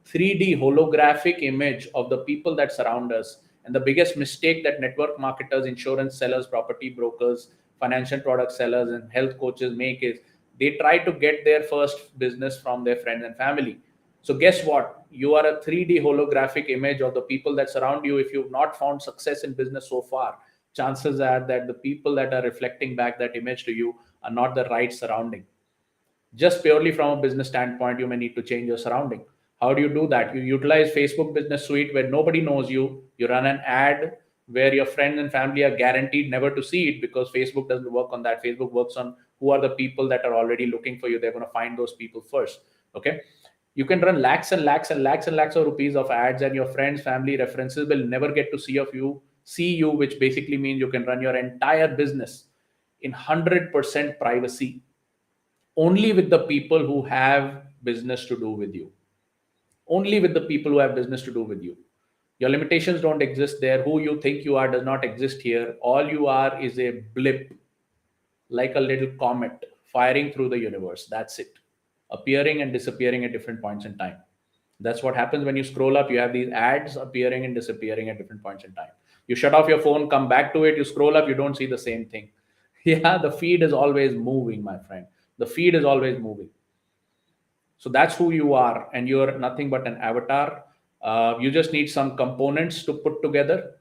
3D holographic image of the people that surround us. And the biggest mistake that network marketers, insurance sellers, property brokers, financial product sellers, and health coaches make is they try to get their first business from their friends and family. So guess what? You are a 3D holographic image of the people that surround you. If you've not found success in business so far, chances are that the people that are reflecting back that image to you are not the right surrounding. Just purely from a business standpoint, you may need to change your surrounding. How do you do that? You utilize Facebook Business Suite where nobody knows you. You run an ad where your friends and family are guaranteed never to see it, because Facebook doesn't work on that. Facebook works on who are the people that are already looking for you. They're going to find those people first. Okay. You can run lakhs and lakhs and lakhs and lakhs of rupees of ads, and your friends, family, references will never get to see you, which basically means you can run your entire business in 100% privacy, only with the people who have business to do with you. Only with the people who have business to do with you. Your limitations don't exist there. Who you think you are does not exist here. All you are is a blip, like a little comet firing through the universe. That's it. Appearing and disappearing at different points in time. That's what happens when you scroll up. You have these ads appearing and disappearing at different points in time. You shut off your phone, come back to it, you scroll up, you don't see the same thing. Yeah, the feed is always moving, my friend. The feed is always moving. So that's who you are, and you're nothing but an avatar. You just need some components to put together,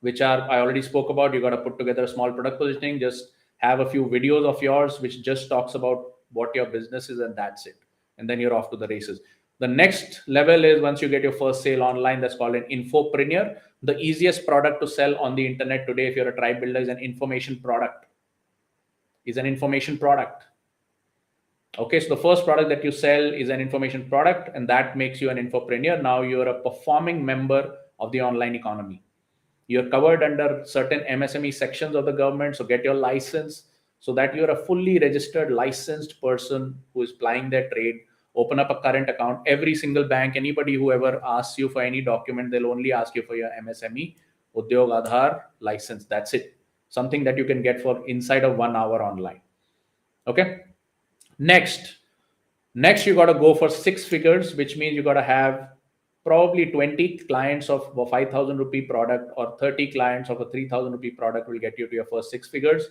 which are, I already spoke about. You got to put together a small product positioning, just have a few videos of yours which just talks about what your business is, and that's it. And then you're off to the races. The next level is once you get your first sale online, that's called an infopreneur. The easiest product to sell on the internet today, if you're a tribe builder, is an information product. Okay, so the first product that you sell is an information product, and that makes you an infopreneur. Now you're a performing member of the online economy. You're covered under certain MSME sections of the government, so get your license so that you're a fully registered, licensed person who is plying their trade. Open up a current account. Every single bank, anybody who ever asks you for any document, they'll only ask you for your MSME, Udyog Aadhaar license. That's it. Something that you can get for inside of 1 hour online. Okay. Next, you got to go for 6 figures, which means you got to have probably 20 clients of a 5,000 rupee product or 30 clients of a 3,000 rupee product will get you to your first 6 figures.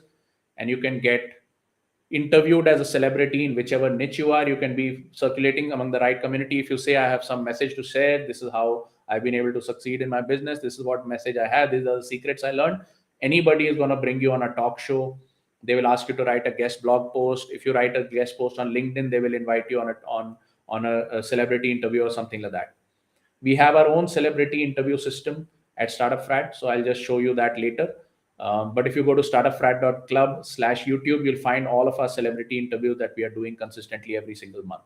And you can get interviewed as a celebrity in whichever niche you are. You can be circulating among the right community. If you say, I have some message to share, this is how I've been able to succeed in my business, this is what message I had, these are the secrets I learned, anybody is going to bring you on a talk show. They will ask you to write a guest blog post. If you write a guest post on LinkedIn, they will invite you on a celebrity interview or something like that. We have our own celebrity interview system at Startupfrat, so I'll just show you that later. But if you go to startupfrat.club/YouTube, you'll find all of our celebrity interviews that we are doing consistently every single month.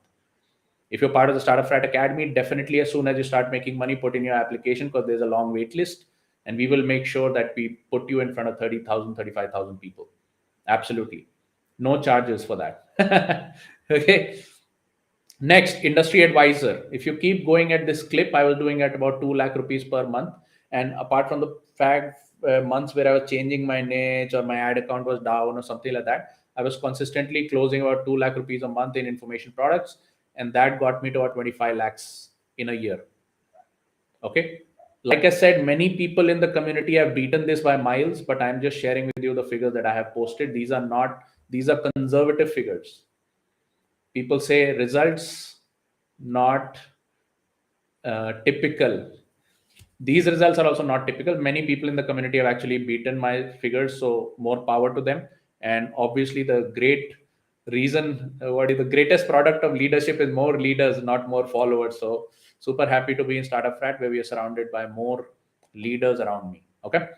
If you're part of the Startupfrat Academy, definitely as soon as you start making money, put in your application because there's a long wait list, and we will make sure that we put you in front of 30,000, 35,000 people. Absolutely. No charges for that. Okay. Next, industry advisor. If you keep going at this clip, I was doing at about 2 lakh rupees per month. And apart from the fact months where I was changing my niche or my ad account was down or something like that, I was consistently closing about 2 lakh rupees a month in information products. And that got me to about 25 lakhs in a year. Okay. Like I said, many people in the community have beaten this by miles, but I'm just sharing with you the figures that I have posted. These are conservative figures. People say results not typical. These results are also not typical. Many people in the community have actually beaten my figures, so more power to them. And obviously, the great reason, what is the greatest product of leadership is more leaders, not more followers. So super happy to be in Startupfrat where we are surrounded by more leaders around me. Okay.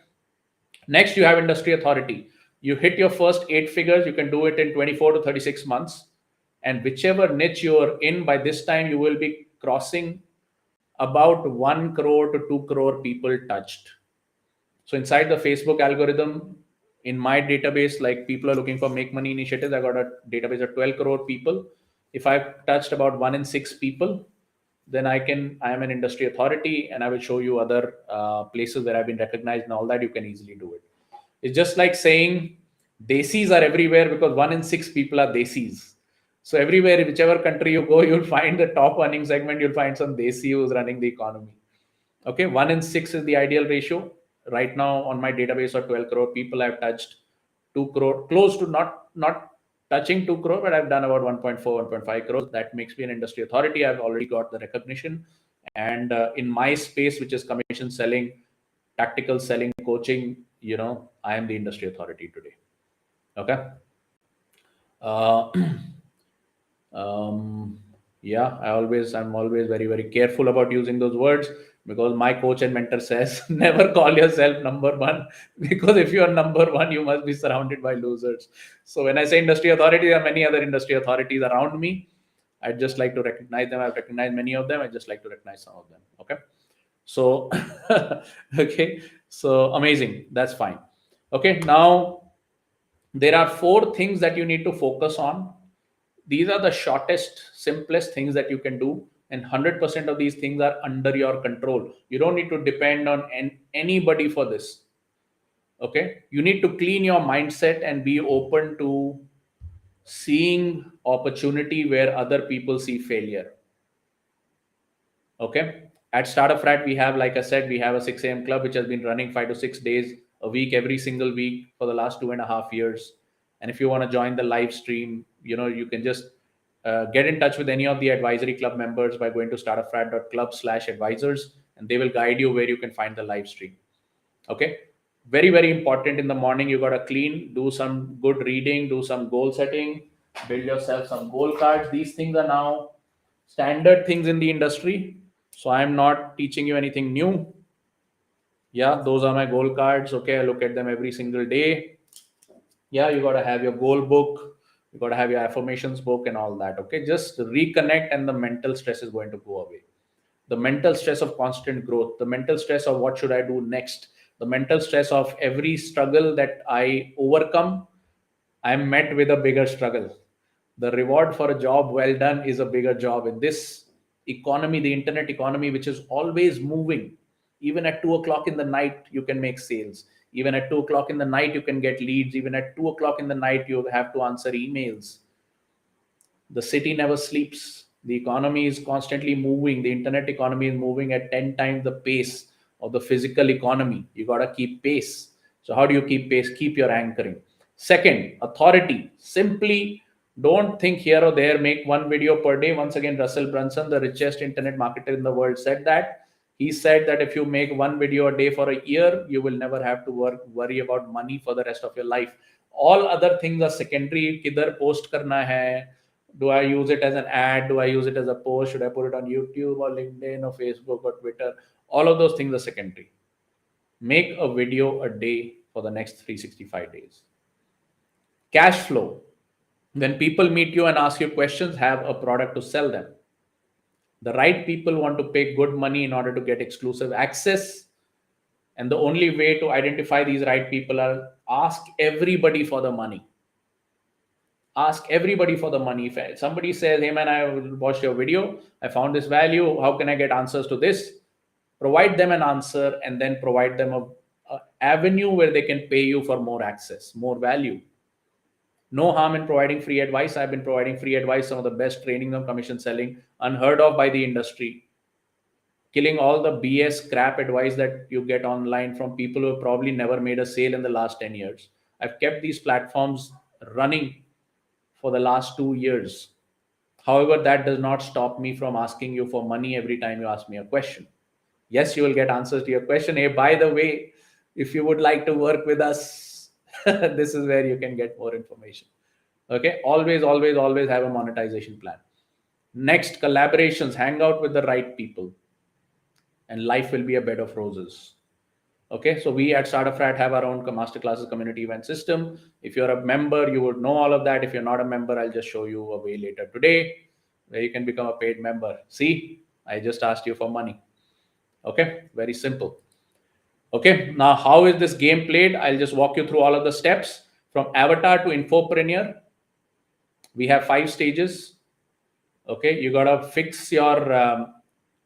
Next, you have industry authority. You hit your first 8 figures. You can do it in 24 to 36 months. And whichever niche you're in, by this time, you will be crossing about 1 crore to 2 crore people touched. So inside the Facebook algorithm, in my database, like people are looking for make money initiatives, I got a database of 12 crore people. If I've touched about 1 in 6 people, then I am an industry authority, and I will show you other places where I've been recognized and all that. You can easily do it. It's just like saying desis are everywhere because 1 in 6 people are desis. So everywhere, whichever country you go, you'll find the top earning segment, you'll find some desi who's running the economy. Okay, 1 in 6 is the ideal ratio. Right now on my database of 12 crore people, I've touched 2 crore, close to not touching 2 crore, but I've done about 1.4, 1.5 crores. That makes me an industry authority. I've already got the recognition. And in my space, which is commission selling, tactical selling, coaching, I am the industry authority today. Okay. Yeah, I'm always very, very careful about using those words because my coach and mentor says never call yourself number one, because if you are number one, you must be surrounded by losers. So when I say industry authority, there are many other industry authorities around me. I'd just like to recognize them. I've recognized many of them. I just like to recognize some of them. Okay. So, okay. So amazing. That's fine. Okay. Now there are 4 things that you need to focus on. These are the shortest, simplest things that you can do, and 100% of these things are under your control. You don't need to depend on anybody for this. Okay, you need to clean your mindset and be open to seeing opportunity where other people see failure. Okay, at Startupfrat we have, like I said, we have a 6 a.m. club which has been running 5 to 6 days a week, every single week for the last 2.5 years. And if you want to join the live stream, you can just get in touch with any of the advisory club members by going to startupfrat.club/advisors, and they will guide you where you can find the live stream. Okay. Very, very important. In the morning, you got to clean, do some good reading, do some goal setting, build yourself some goal cards. These things are now standard things in the industry. So I'm not teaching you anything new. Yeah, those are my goal cards. Okay, I look at them every single day. Yeah, you got to have your goal book, you got to have your affirmations book and all that. Okay, just reconnect and the mental stress is going to go away. The mental stress of constant growth, the mental stress of what should I do next, the mental stress of every struggle that I overcome, I'm met with a bigger struggle. The reward for a job well done is a bigger job in this economy, the internet economy, which is always moving. Even at 2 o'clock in the night, you can make sales. Even at 2 o'clock in the night, you can get leads. Even at 2 o'clock in the night, you have to answer emails. The city never sleeps. The economy is constantly moving. The internet economy is moving at 10 times the pace of the physical economy. You got to keep pace. So, how do you keep pace? Keep your anchoring. Second, authority. Simply don't think here or there, make one video per day. Once again, Russell Brunson, the richest internet marketer in the world, said that. He said that if you make one video a day for a year, you will never have to worry about money for the rest of your life. All other things are secondary. Kidhar post karna hai, do I use it as an ad, do I use it as a post, should I put it on YouTube or LinkedIn or Facebook or Twitter? All of those things are secondary. Make a video a day for the next 365 days. Cash flow. When people meet you and ask you questions, have a product to sell them. The right people want to pay good money in order to get exclusive access, and the only way to identify these right people are ask everybody for the money. Ask everybody for the money. If somebody says, hey man, I watched your video, I found this value, how can I get answers to this? Provide them an answer and then provide them a avenue where they can pay you for more access, more value. No harm in providing free advice. I've been providing free advice, some of the best training on commission selling, unheard of by the industry. Killing all the BS crap advice that you get online from people who have probably never made a sale in the last 10 years. I've kept these platforms running for the last 2 years. However, that does not stop me from asking you for money every time you ask me a question. Yes, you will get answers to your question. Hey, by the way, if you would like to work with us, this is where you can get more information. Okay, always, always, always have a monetization plan. Next, collaborations. Hang out with the right people, and life will be a bed of roses. Okay, so we at Startupfrat have our own masterclasses community event system. If you're a member, you would know all of that. If you're not a member, I'll just show you a way later today where you can become a paid member. See, I just asked you for money. Okay, very simple. Okay, now how is this game played? I'll just walk you through all of the steps. From avatar to infopreneur, we have 5 stages. Okay, you got to fix your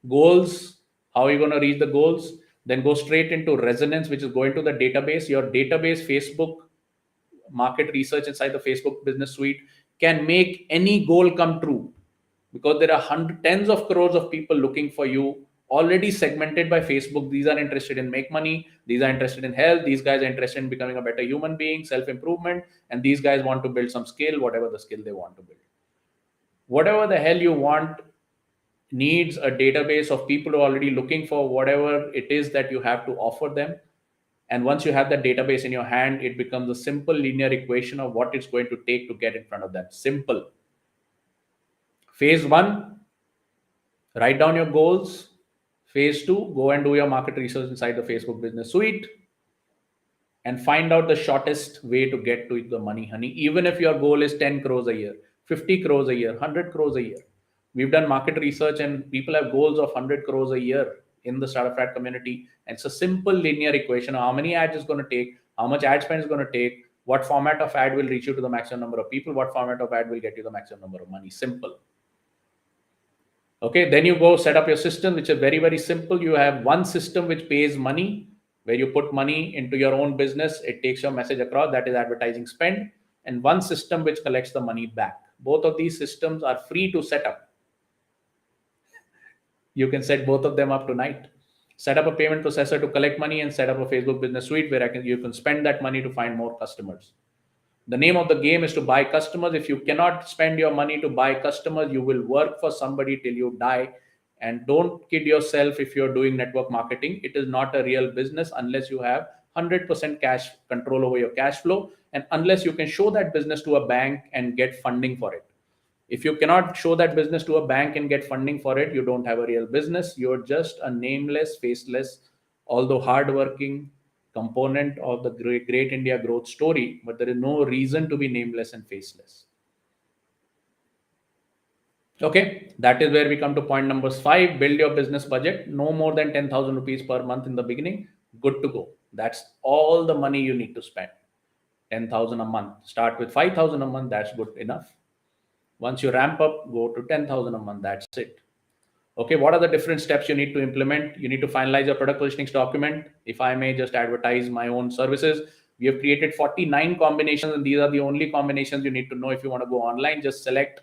goals. How are you going to reach the goals? Then go straight into resonance, which is going to the database. Your database, Facebook market research inside the Facebook business suite can make any goal come true, because there are tens of crores of people looking for you, already segmented by Facebook. These are interested in make money, these are interested in health, these guys are interested in becoming a better human being, self-improvement, and these guys want to build some skill, whatever the skill they want to build. Whatever the hell you want needs a database of people who are already looking for whatever it is that you have to offer them. And once you have that database in your hand, it becomes a simple linear equation of what it's going to take to get in front of them. Simple. Phase 1, write down your goals. Phase 2, go and do your market research inside the Facebook business suite and find out the shortest way to get to the money, honey. Even if your goal is 10 crores a year, 50 crores a year, 100 crores a year. We've done market research and people have goals of 100 crores a year in the Startupfrat community. And it's a simple linear equation of how many ads it's going to take, how much ad spend is going to take, what format of ad will reach you to the maximum number of people, what format of ad will get you the maximum number of money. Simple. Okay, then you go set up your system, which is very, very simple. You have one system which pays money, where you put money into your own business. It takes your message across, that is advertising spend, and one system which collects the money back. Both of these systems are free to set up. You can set both of them up tonight. Set up a payment processor to collect money and set up a Facebook business suite where you can spend that money to find more customers. The name of the game is to buy customers. If you cannot spend your money to buy customers, you will work for somebody till you die. And don't kid yourself if you're doing network marketing. It is not a real business unless you have 100% cash control over your cash flow, and unless you can show that business to a bank and get funding for it. If you cannot show that business to a bank and get funding for it, you don't have a real business. You're just a nameless, faceless, although hardworking component of the great India growth story, but there is no reason to be nameless and faceless. Okay, that is where we come to point number 5. Build your business budget. No more than 10,000 rupees per month in the beginning. Good to go. That's all the money you need to spend. 10,000 a month. Start with 5,000 a month. That's good enough. Once you ramp up, go to 10,000 a month. That's it. Okay, what are the different steps you need to implement? You need to finalize your product positionings document. If I may just advertise my own services, we have created 49 combinations, and these are the only combinations you need to know if you want to go online. Just select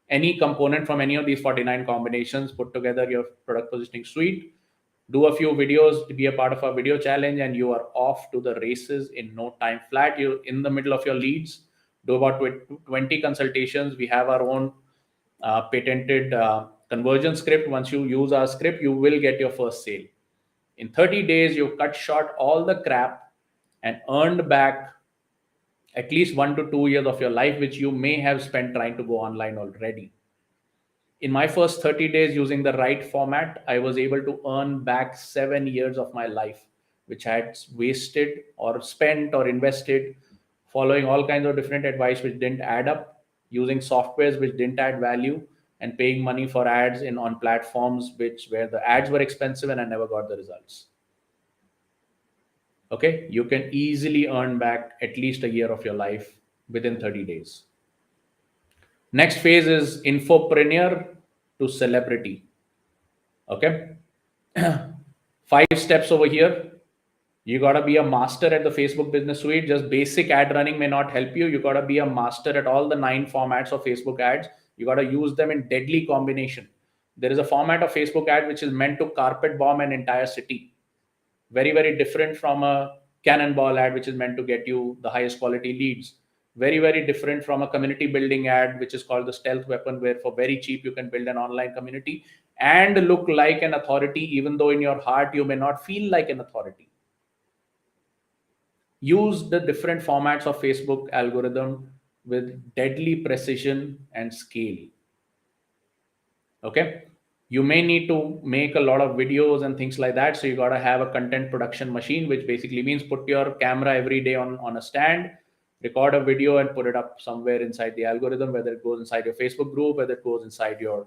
any component from any of these 49 combinations, put together your product positioning suite, do a few videos to be a part of our video challenge, and you are off to the races in no time flat. You're in the middle of your leads. Do about 20 consultations. We have our own patented conversion script. Once you use our script, you will get your first sale. In 30 days, you cut short all the crap and earned back at least 1 to 2 years of your life, which you may have spent trying to go online already. In my first 30 days using the right format, I was able to earn back 7 years of my life, which I had wasted or spent or invested following all kinds of different advice which didn't add up, using softwares which didn't add value, and paying money for ads in on platforms where the ads were expensive and I never got the results. Okay, you can easily earn back at least a year of your life within 30 days. Next phase is infopreneur to celebrity. Okay, 5 steps over here. You got to be a master at the Facebook business suite. Just basic ad running may not help you. You got to be a master at all the 9 formats of Facebook ads. You got to use them in deadly combination. There is a format of Facebook ad which is meant to carpet bomb an entire city. Very, very different from a cannonball ad, which is meant to get you the highest quality leads. Very, very different from a community building ad, which is called the stealth weapon, where for very cheap you can build an online community and look like an authority, even though in your heart you may not feel like an authority. Use the different formats of Facebook algorithm with deadly precision and scale. Okay, you may need to make a lot of videos and things like that, so you got to have a content production machine, which basically means put your camera every day on a stand, record a video and put it up somewhere inside the algorithm, whether it goes inside your Facebook group, whether it goes inside your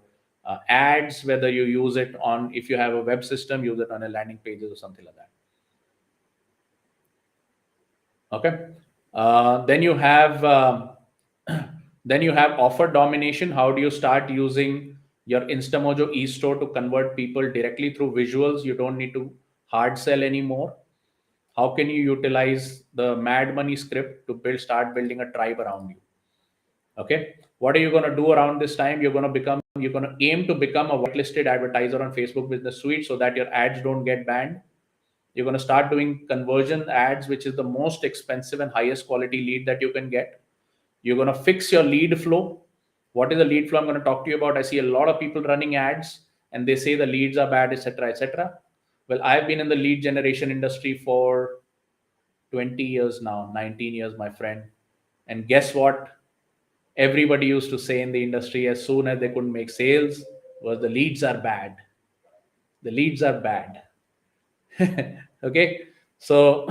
ads, whether you use it on, if you have a web system, use it on a landing pages or something like that. Okay, then you have offer domination. How do you start using your Instamojo e-store to convert people directly through visuals? You don't need to hard sell anymore. How can you utilize the Mad Money script to start building a tribe around you? Okay, what are you going to do around this time? You're going to aim to become a whitelisted advertiser on Facebook Business Suite so that your ads don't get banned. You're going to start doing conversion ads, which is the most expensive and highest quality lead that you can get. You're going to fix your lead flow. What is the lead flow I'm going to talk to you about? I see a lot of people running ads and they say the leads are bad, etc., etc. Well, I've been in the lead generation industry for 20 years now, 19 years, my friend. And guess what? Everybody used to say in the industry as soon as they couldn't make sales was the leads are bad. The leads are bad. Okay, so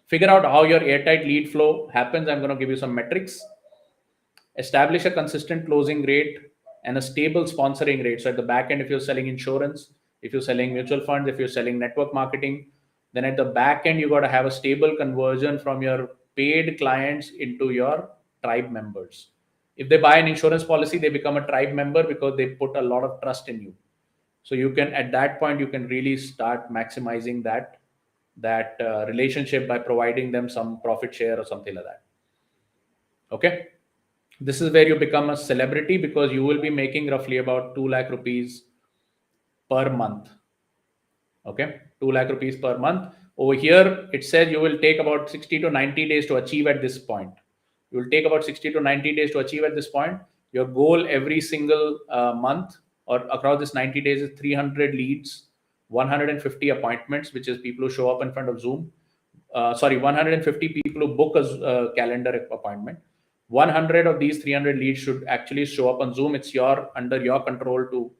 figure out how your airtight lead flow happens. I'm going to give you some metrics. Establish a consistent closing rate and a stable sponsoring rate. So at the back end, if you're selling insurance, if you're selling mutual funds, if you're selling network marketing, then at the back end, you got to have a stable conversion from your paid clients into your tribe members. If they buy an insurance policy, they become a tribe member because they put a lot of trust in you. So you can, at that point, you can really start maximizing that relationship by providing them some profit share or something like that. Okay, this is where you become a celebrity because you will be making roughly about 2 lakh rupees per month. Okay, 2 lakh rupees per month. Over here, it says you will take about 60 to 90 days to achieve at this point. You will take about 60 to 90 days to achieve at this point. Your goal every single month or across this 90 days is 300 leads, 150 appointments, which is people who show up in front of Zoom. 150 people who book a calendar appointment, 100 of these 300 leads should actually show up on Zoom. It's under your control to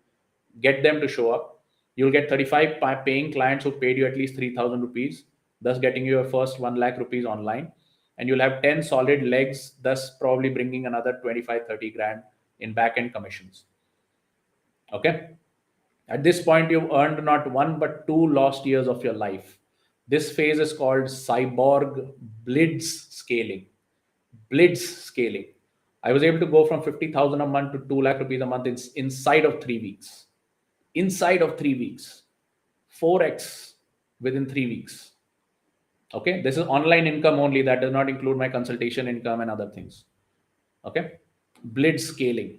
get them to show up. You'll get 35 paying clients who paid you at least 3,000 rupees, thus getting you your first 1 lakh rupees online. And you'll have 10 solid legs, thus probably bringing another 25, 30 grand in back end commissions. Okay. At this point, you've earned not one but two lost years of your life. This phase is called cyborg blitz scaling. Blitz scaling. I was able to go from 50,000 a month to 2 lakh rupees a month inside of 3 weeks. Inside of 3 weeks. 4x within 3 weeks. Okay. This is online income only. That does not include my consultation income and other things. Okay. Blitz scaling.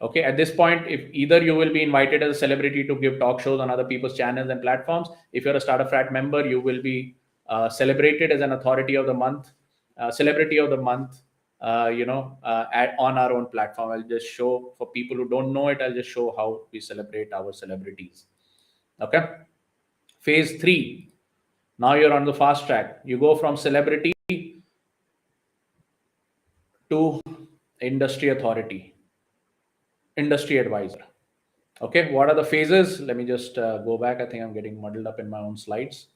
Okay, at this point, if either you will be invited as a celebrity to give talk shows on other people's channels and platforms, if you're a Startupfrat member, you will be celebrated as an authority of the month, celebrity of the month, on our own platform. I'll just show, for people who don't know it, I'll just show how we celebrate our celebrities. Okay. Phase 3. Now you're on the fast track. You go from celebrity to industry authority, industry advisor. Okay, what are the phases? Let me just go back. I think I'm getting muddled up in my own slides.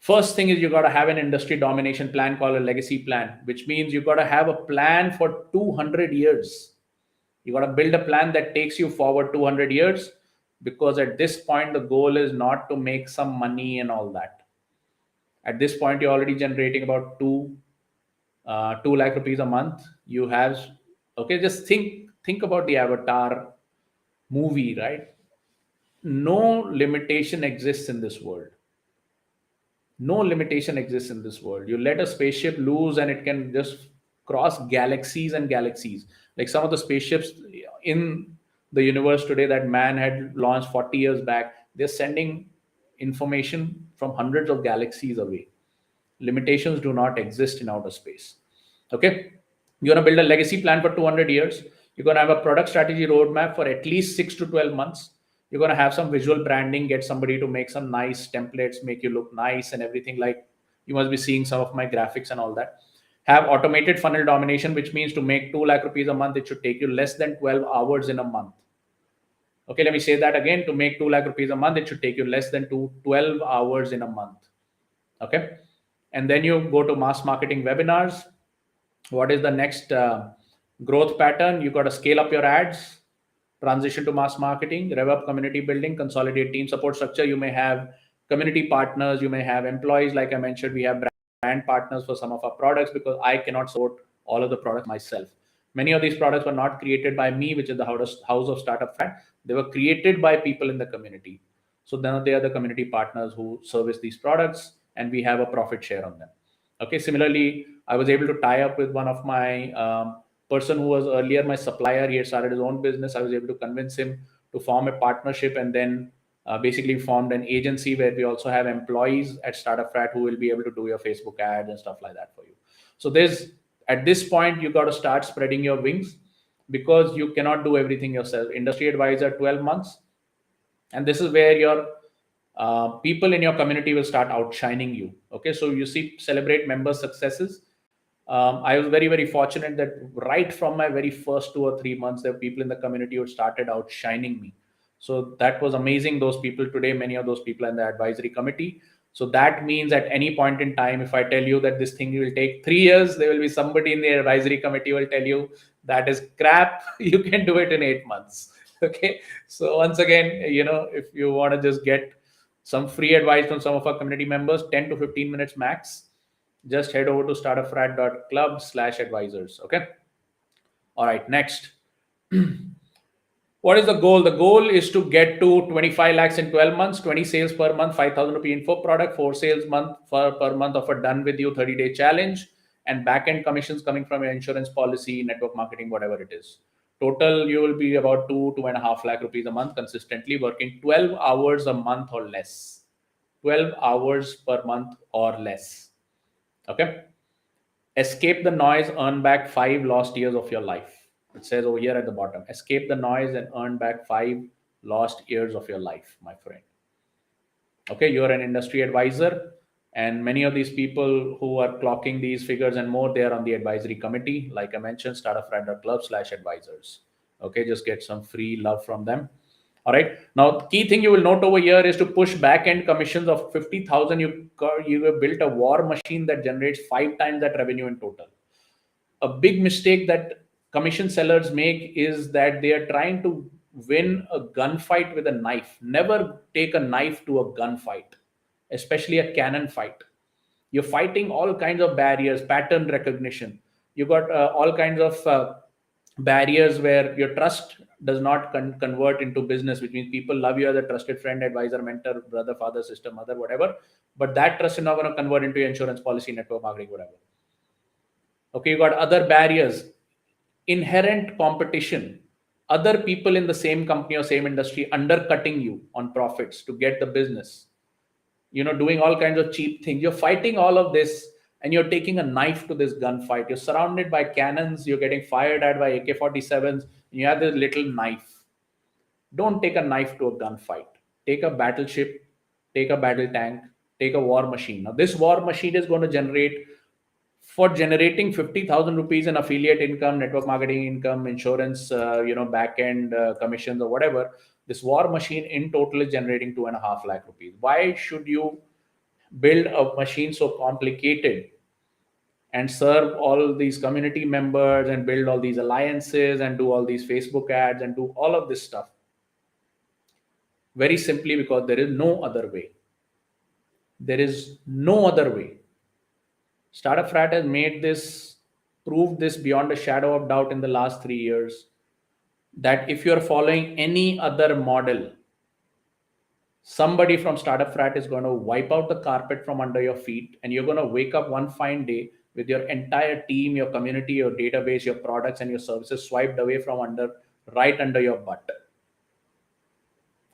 First thing is you got to have an industry domination plan called a legacy plan, which means you got to have a plan for 200 years. You got to build a plan that takes you forward 200 years, because at this point, the goal is not to make some money and all that. At this point, you're already generating about 2 lakh rupees a month. You have, okay, just think about the Avatar movie, right? No limitation exists in this world. No limitation exists in this world. You let a spaceship loose and it can just cross galaxies and galaxies. Like some of the spaceships in the universe today that man had launched 40 years back, they're sending information from hundreds of galaxies away. Limitations do not exist in outer space. Okay. You're going to build a legacy plan for 200 years. You're going to have a product strategy roadmap for at least 6 to 12 months. You're going to have some visual branding, get somebody to make some nice templates, make you look nice and everything. Like you must be seeing some of my graphics and all that. Have automated funnel domination, which means to make 2 lakh rupees a month, it should take you less than 12 hours in a month. Okay, let me say that again. To make 2 lakh rupees a month, it should take you less than 12 hours in a month. Okay. And then you go to mass marketing webinars. What is the next growth pattern? You got to scale up your ads, transition to mass marketing, rev up community building, consolidate team support structure. You may have community partners, you may have employees. Like I mentioned, we have brand partners for some of our products, because I cannot support all of the products myself. Many of these products were not created by me, which is the house of Startupfrat. They were created by people in the community. So then they are the community partners who service these products, and we have a profit share on them. Okay. Similarly, I was able to tie up with one of my person who was earlier my supplier. He had started his own business. I was able to convince him to form a partnership, and then basically formed an agency where we also have employees at Startupfrat who will be able to do your Facebook ads and stuff like that for you. So at this point, you got to start spreading your wings, because you cannot do everything yourself. Industry advisor, 12 months. And this is where your people in your community will start outshining you. Okay, so you see, celebrate member successes. I was very, very fortunate that right from my very first 2 or 3 months, there were people in the community who started outshining me. So that was amazing. Those people today, many of those people are in the advisory committee. So that means at any point in time, if I tell you that this thing will take 3 years, there will be somebody in the advisory committee who will tell you that is crap. You can do it in 8 months. Okay. So once again, if you want to just get some free advice from some of our community members, 10 to 15 minutes max, just head over to startupfrat.club/advisors. Okay. All right. Next. What is the goal? The goal is to get to 25 lakhs in 12 months, 20 sales per month, 5,000 rupee info product, 4 sales per month of a done with you 30-day challenge, and back-end commissions coming from your insurance policy, network marketing, whatever it is. Total, you will be about 2.5 lakh rupees a month, consistently working 12 hours a month or less. 12 hours per month or less. Okay. Escape the noise, earn back 5 lost years of your life. It says over here at the bottom, escape the noise and earn back 5 lost years of your life, my friend. Okay, you're an industry advisor And many of these people who are clocking these figures and more, they are on the advisory committee. Like I mentioned, startupfrat.club/advisors. Okay, just get some free love from them. All right. Now, the key thing you will note over here is to push back end commissions of 50,000. You have built a war machine that generates 5 times that revenue in total. A big mistake that commission sellers make is that they are trying to win a gunfight with a knife. Never take a knife to a gunfight, especially a cannon fight. You're fighting all kinds of barriers, pattern recognition. You got all kinds of barriers where your trust does not convert into business, which means people love you as a trusted friend, advisor, mentor, brother, father, sister, mother, whatever. But that trust is not going to convert into your insurance policy, network marketing, whatever. Okay, you got other barriers, inherent competition, other people in the same company or same industry undercutting you on profits to get the business, doing all kinds of cheap things. You're fighting all of this, and you're taking a knife to this gunfight. You're surrounded by cannons, you're getting fired at by AK-47s, and you have this little knife. Don't take a knife to a gunfight. Take a battleship, take a battle tank, take a war machine. Now this war machine is going to generate, for generating 50,000 rupees in affiliate income, network marketing income, insurance, back end commissions or whatever. This war machine in total is generating 2.5 lakh rupees. Why should you build a machine so complicated and serve all these community members and build all these alliances and do all these Facebook ads and do all of this stuff? Very simply because there is no other way. There is no other way. Startupfrat has proved this beyond a shadow of doubt in the last 3 years, that if you're following any other model, somebody from Startupfrat is going to wipe out the carpet from under your feet, and you're going to wake up one fine day with your entire team, your community, your database, your products, and your services swiped away from right under your butt.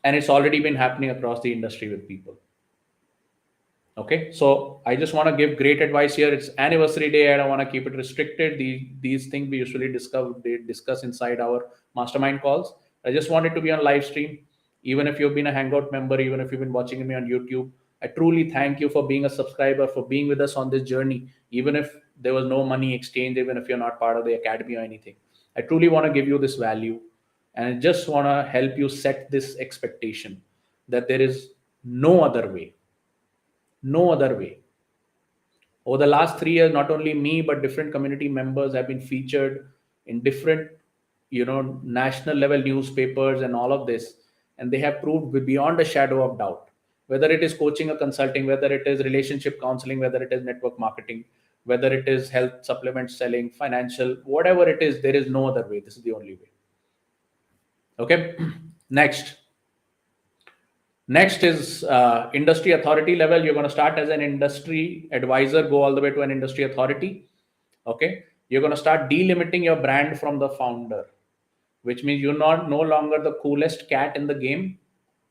And it's already been happening across the industry with people. Okay, so I just want to give great advice here. It's anniversary day. I don't want to keep it restricted. These things we usually discuss inside our mastermind calls. I just want it to be on live stream. Even if you've been a Hangout member, even if you've been watching me on YouTube, I truly thank you for being a subscriber, for being with us on this journey. Even if there was no money exchange, even if you're not part of the academy or anything, I truly want to give you this value, and I just want to help you set this expectation that there is no other way. No other way. Over the last 3 years, not only me, but different community members have been featured in different, national level newspapers and all of this. And they have proved beyond a shadow of doubt, whether it is coaching or consulting, whether it is relationship counseling, whether it is network marketing, whether it is health supplement selling, financial, whatever it is, there is no other way. This is the only way. Okay. Next is industry authority level. You're going to start as an industry advisor, go all the way to an industry authority. Okay. You're going to start delimiting your brand from the founder, which means you're no longer the coolest cat in the game.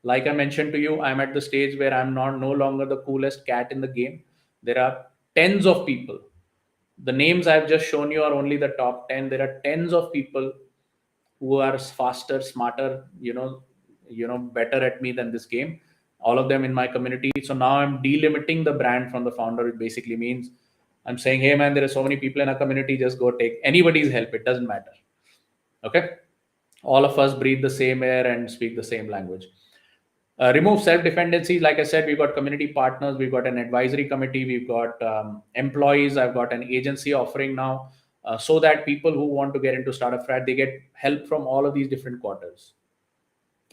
Like I mentioned to you, I'm at the stage where I'm no longer the coolest cat in the game. There are tens of people. The names I've just shown you are only the top 10. There are tens of people who are faster, smarter, better at me than this game. All of them in my community. So now I'm delimiting the brand from the founder. It basically means I'm saying, hey man, there are so many people in our community. Just go take anybody's help. It doesn't matter. Okay. All of us breathe the same air and speak the same language. Remove self-dependencies. Like I said, we've got community partners, we've got an advisory committee, we've got employees, I've got an agency offering now, so that people who want to get into Startupfrat, they get help from all of these different quarters.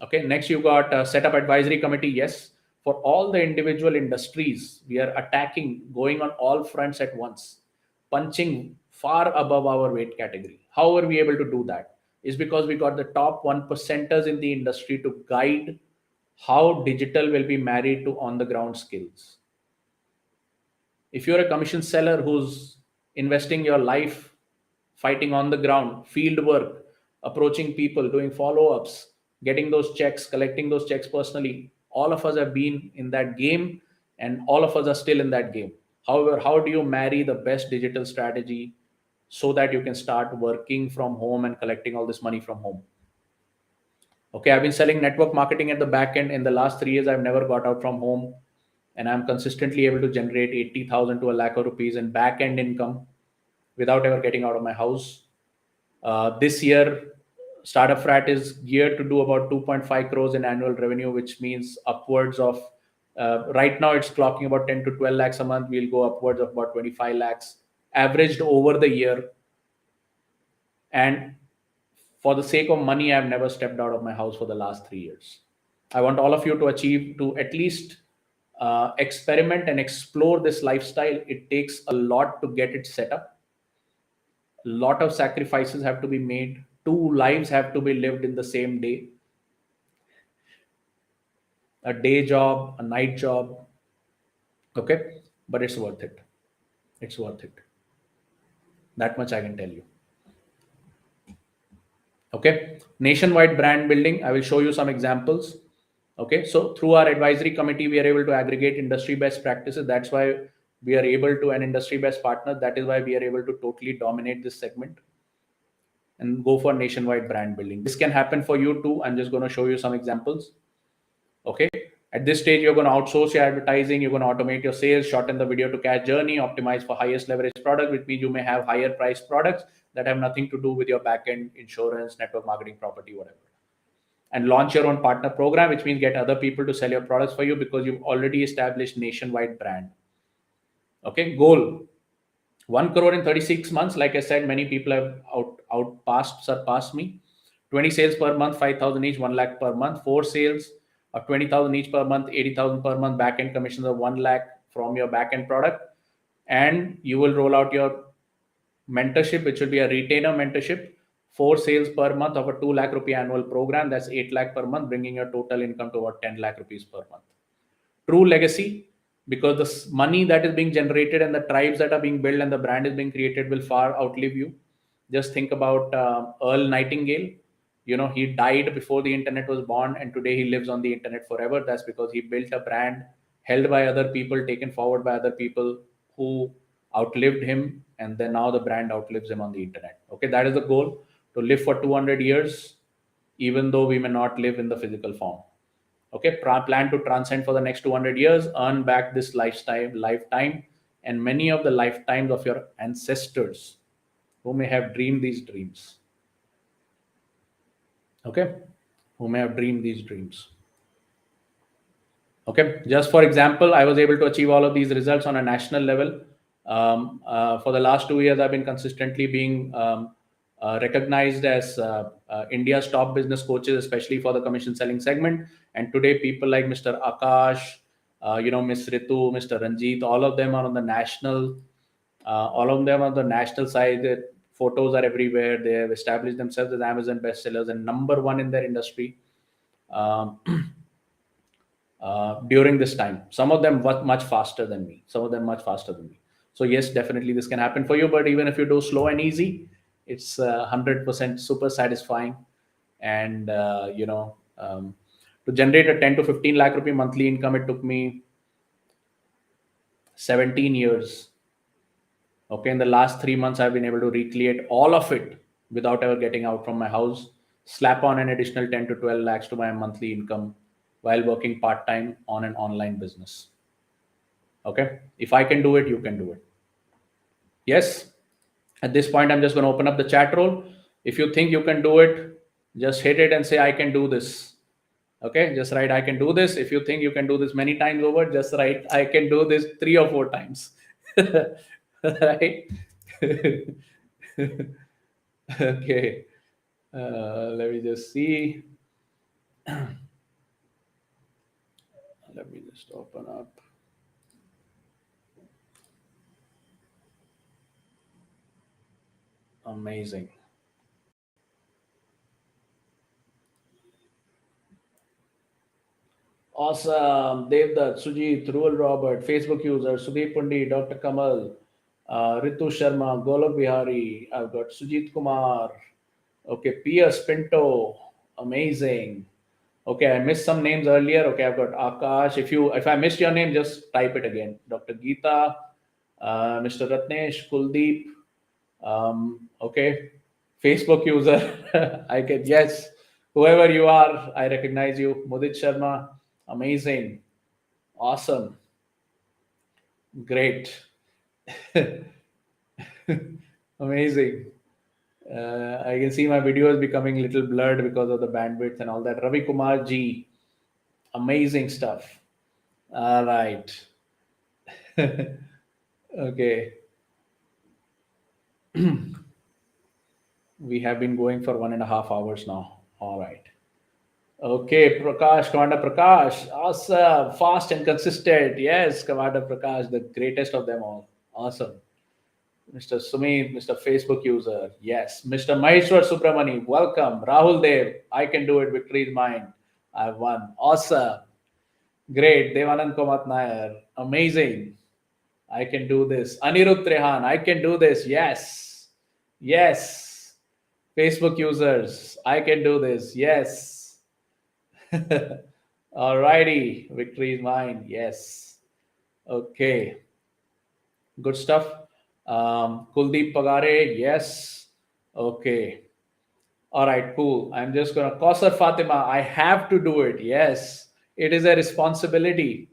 Okay, next you've got set up advisory committee. Yes, for all the individual industries, we are attacking, going on all fronts at once, punching far above our weight category. How are we able to do that? Is because we got the top 1%ers in the industry to guide how digital will be married to on the ground skills. If you're a commission seller who's investing your life fighting on the ground, field work, approaching people, doing follow-ups, getting those checks, collecting those checks personally, all of us have been in that game, and all of us are still in that game. However, how do you marry the best digital strategy so that you can start working from home and collecting all this money from home? Okay, I've been selling network marketing at the back end. In the last 3 years, I've never got out from home. and I'm consistently able to generate 80,000 to a lakh of rupees in back end income without ever getting out of my house. This year, Startupfrat is geared to do about 2.5 crores in annual revenue, which means upwards of, right now it's clocking about 10 to 12 lakhs a month. We'll go upwards of about 25 lakhs averaged over the year. And for the sake of money, I've never stepped out of my house for the last 3 years. I want all of you to achieve, to at least experiment and explore this lifestyle. It takes a lot to get it set up. A lot of sacrifices have to be made. 2 lives have to be lived in the same day. A day job, a night job. Okay. But it's worth it. It's worth it. That much I can tell you. Okay. Nationwide brand building. I will show you some examples. Okay. So through our advisory committee, we are able to aggregate industry best practices. That's why we are able to, an industry best partner. That is why we are able to totally dominate this segment and go for nationwide brand building. This can happen for you too. I'm just going to show you some examples. Okay. At this stage, you're going to outsource your advertising, you're going to automate your sales, shorten the video to cash journey, optimize for highest leverage product, which means you may have higher price products that have nothing to do with your back-end insurance, network marketing, property, whatever. And launch your own partner program, which means get other people to sell your products for you because you've already established nationwide brand. Okay. Goal 1 crore in 36 months. Like I said, many people have surpassed me. 20 sales per month, 5,000 each, 1 lakh per month. 4 sales of 20,000 each per month, 80,000 per month. Back end commissions of 1 lakh from your back end product. And you will roll out your mentorship, which will be a retainer mentorship. 4 sales per month of a 2 lakh rupee annual program. That's 8 lakh per month, bringing your total income to about 10 lakh rupees per month. True legacy, because the money that is being generated and the tribes that are being built and the brand is being created will far outlive you. Just think about Earl Nightingale. You know, he died before the internet was born, and today he lives on the internet forever. That's because he built a brand held by other people, taken forward by other people who outlived him, and then now the brand outlives him on the internet. Okay, that is the goal, to live for 200 years, even though we may not live in the physical form. Okay, plan to transcend for the next 200 years, earn back this lifetime, and many of the lifetimes of your ancestors who may have dreamed these dreams. Okay, who may have dreamed these dreams. Okay, just for example, I was able to achieve all of these results on a national level. For the last 2 years, I've been consistently being recognized as India's top business coaches, especially for the commission selling segment. And today, people like Mr. Akash, Ms. Ritu, Mr. Ranjit, all of them are on the national. All of them on the national side. Their photos are everywhere. They have established themselves as Amazon bestsellers and number one in their industry. Um, during this time, some of them much faster than me, so yes, definitely this can happen for you. But even if you do slow and easy, it's 100% super satisfying. And to generate a 10 to 15 lakh rupee monthly income, it took me 17 years. Okay, in the last 3 months, I've been able to recreate all of it without ever getting out from my house, slap on an additional 10 to 12 lakhs to my monthly income while working part-time on an online business. Okay, if I can do it, you can do it. Yes, at this point, I'm just going to open up the chat roll. If you think you can do it, just hit it and say, I can do this. Okay, just write, I can do this. If you think you can do this many times over, just write, I can do this 3 or 4 times. Right? Okay, let me just see. Let me just open up. Amazing. Awesome. Devdutt, Sujit, Rural Robert, Facebook user, Sudeep Pundi, Dr. Kamal, Ritu Sharma, Golok Bihari. I've got Sujit Kumar. Okay, Pierce Pinto. Amazing. Okay, I missed some names earlier. Okay, I've got Akash. If I missed your name, just type it again. Dr. Geeta, Mr. Ratnesh, Kuldeep. Okay, Facebook user. I can, yes, whoever you are, I recognize you. Mudit Sharma, amazing, awesome. Great. Amazing. I can see my video is becoming a little blurred because of the bandwidth and all that. Ravi Kumar Ji, amazing stuff. All right. Okay. We have been going for 1.5 hours now. All right. Okay, Prakash, Commander Prakash. Awesome. Fast and consistent. Yes, Commander Prakash, the greatest of them all. Awesome. Mr. Sumit, Mr. Facebook user. Yes. Mr. Maheshwar Subramani, welcome. Rahul Dev, I can do it. Victory is mine. I won. Awesome. Great. Devanand Komat Nair. Amazing. I can do this. Anirudh Trehan, I can do this. Yes. Yes. Facebook users, I can do this. Yes. Alrighty. Victory is mine. Yes. Okay. Good stuff. Kuldeep Pagare, yes. Okay. All right, cool. I'm just gonna Kausar Fatima. I have to do it. Yes, it is a responsibility.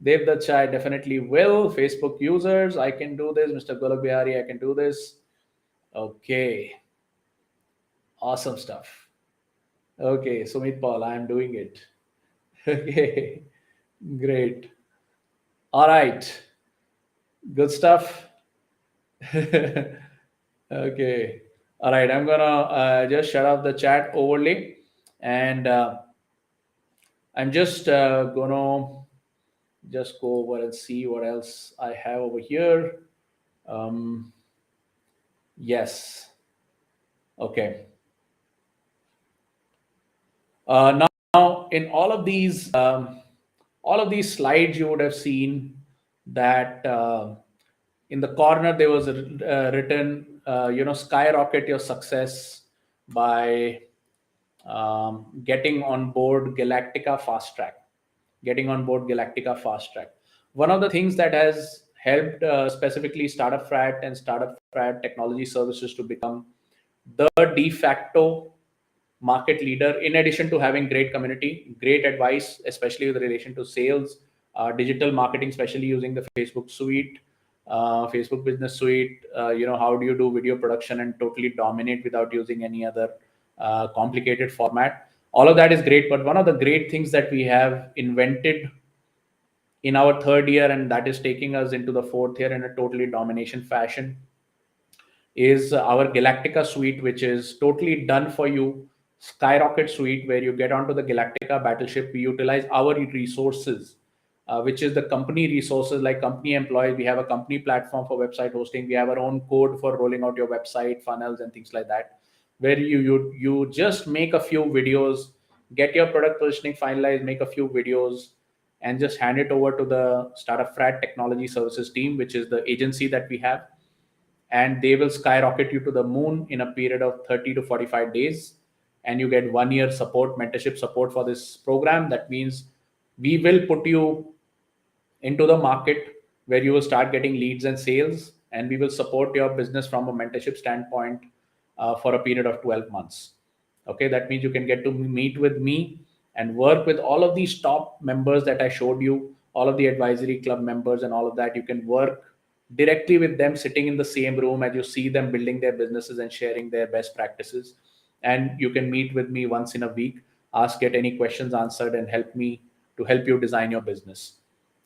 Devdutt Chai definitely will. Facebook users, I can do this. Mr. Golak Bihari, I can do this. Okay, awesome stuff. Okay, Sumit Paul, I'm doing it. Okay, great. All right, good stuff. Okay. All right. I'm gonna just shut off the chat overlay, and I'm just gonna just go over and see what else I have over here. Um, yes. Okay. Now, in all of these slides, you would have seen that in the corner there was written, skyrocket your success by getting on board Galactica Fast Track. Getting on board Galactica Fast Track. One of the things that has helped specifically Startupfrat and Startupfrat Technology Services to become the de facto market leader, in addition to having great community, great advice, especially with relation to sales, digital marketing, especially using the Facebook suite, Facebook business suite. How do you do video production and totally dominate without using any other complicated format? All of that is great, but one of the great things that we have invented in our third year, and that is taking us into the fourth year in a totally domination fashion, is our Galactica suite, which is totally done for you. Skyrocket suite, where you get onto the Galactica battleship. We utilize our resources, which is the company resources like company employees. We have a company platform for website hosting. We have our own code for rolling out your website, funnels, and things like that, where you just make a few videos, get your product positioning finalized, make a few videos, and just hand it over to the Startupfrat Technology Services team, which is the agency that we have, and they will skyrocket you to the moon in a period of 30 to 45 days, and you get 1 year support, mentorship support for this program. That means we will put you into the market where you will start getting leads and sales, and we will support your business from a mentorship standpoint for a period of 12 months. Okay, that means you can get to meet with me and work with all of these top members that I showed you, all of the advisory club members and all of that. You can work directly with them, sitting in the same room as you see them building their businesses and sharing their best practices. And you can meet with me once in a week, ask, get any questions answered, and help me to help you design your business.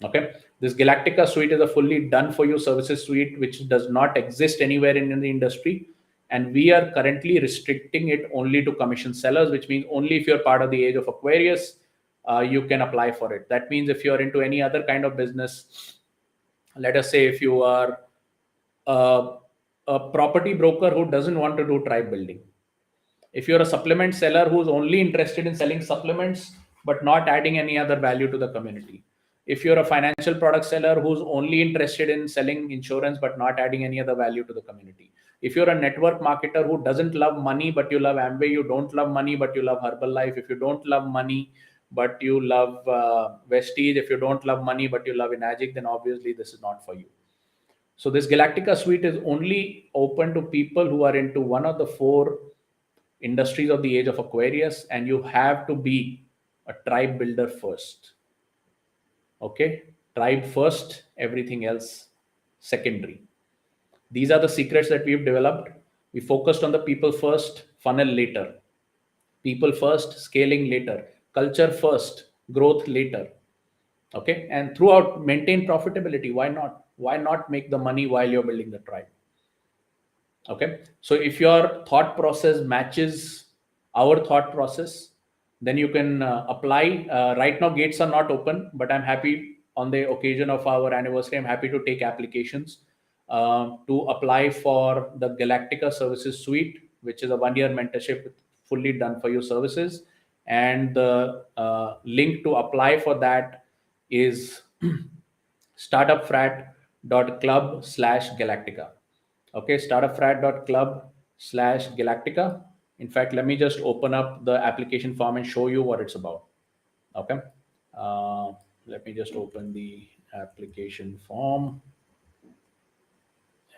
Okay, this Galactica suite is a fully done for you services suite, which does not exist anywhere in the industry, and we are currently restricting it only to commission sellers, which means only if you're part of the age of Aquarius, you can apply for it. That means if you're into any other kind of business, let us say if you are a, a property broker who doesn't want to do tribe building, if you're a supplement seller who's only interested in selling supplements but not adding any other value to the community, if you're a financial product seller who's only interested in selling insurance but not adding any other value to the community, if you're a network marketer who doesn't love money but you love Amway, you don't love money but you love Herbalife, if you don't love money but you love Vestige, if you don't love money but you love Enagic, then obviously this is not for you. So this Galactica suite is only open to people who are into one of the four industries of the age of Aquarius, and you have to be a tribe builder first. Okay. Tribe first, everything else secondary. These are the secrets that we've developed. We focused on the people first, funnel later. People first, scaling later. Culture first, growth later. Okay. And throughout, maintain profitability. Why not? Why not make the money while you're building the tribe? Okay. So if your thought process matches our thought process, then you can apply. Right now, gates are not open, but I'm happy on the occasion of our anniversary. I'm happy to take applications to apply for the Galactica Services Suite, which is a 1 year mentorship with fully done for you services. And the link to apply for that is startupfrat.club/galactica. Okay, startupfrat.club/galactica. In fact, let me just open up the application form and show you what it's about. Okay, uh, let me just open the application form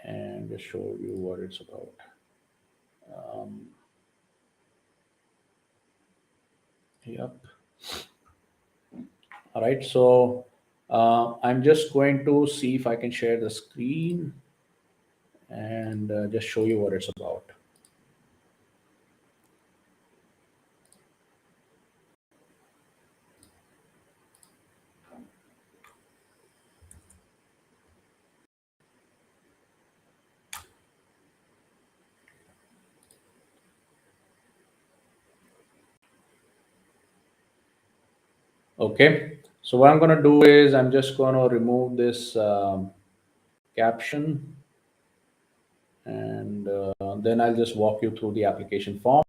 and just show you what it's about. Um, yep. All right, so I'm just going to see if I can share the screen and just show you what it's about. Okay, so what I'm going to do is I'm just going to remove this caption, and then I'll just walk you through the application form.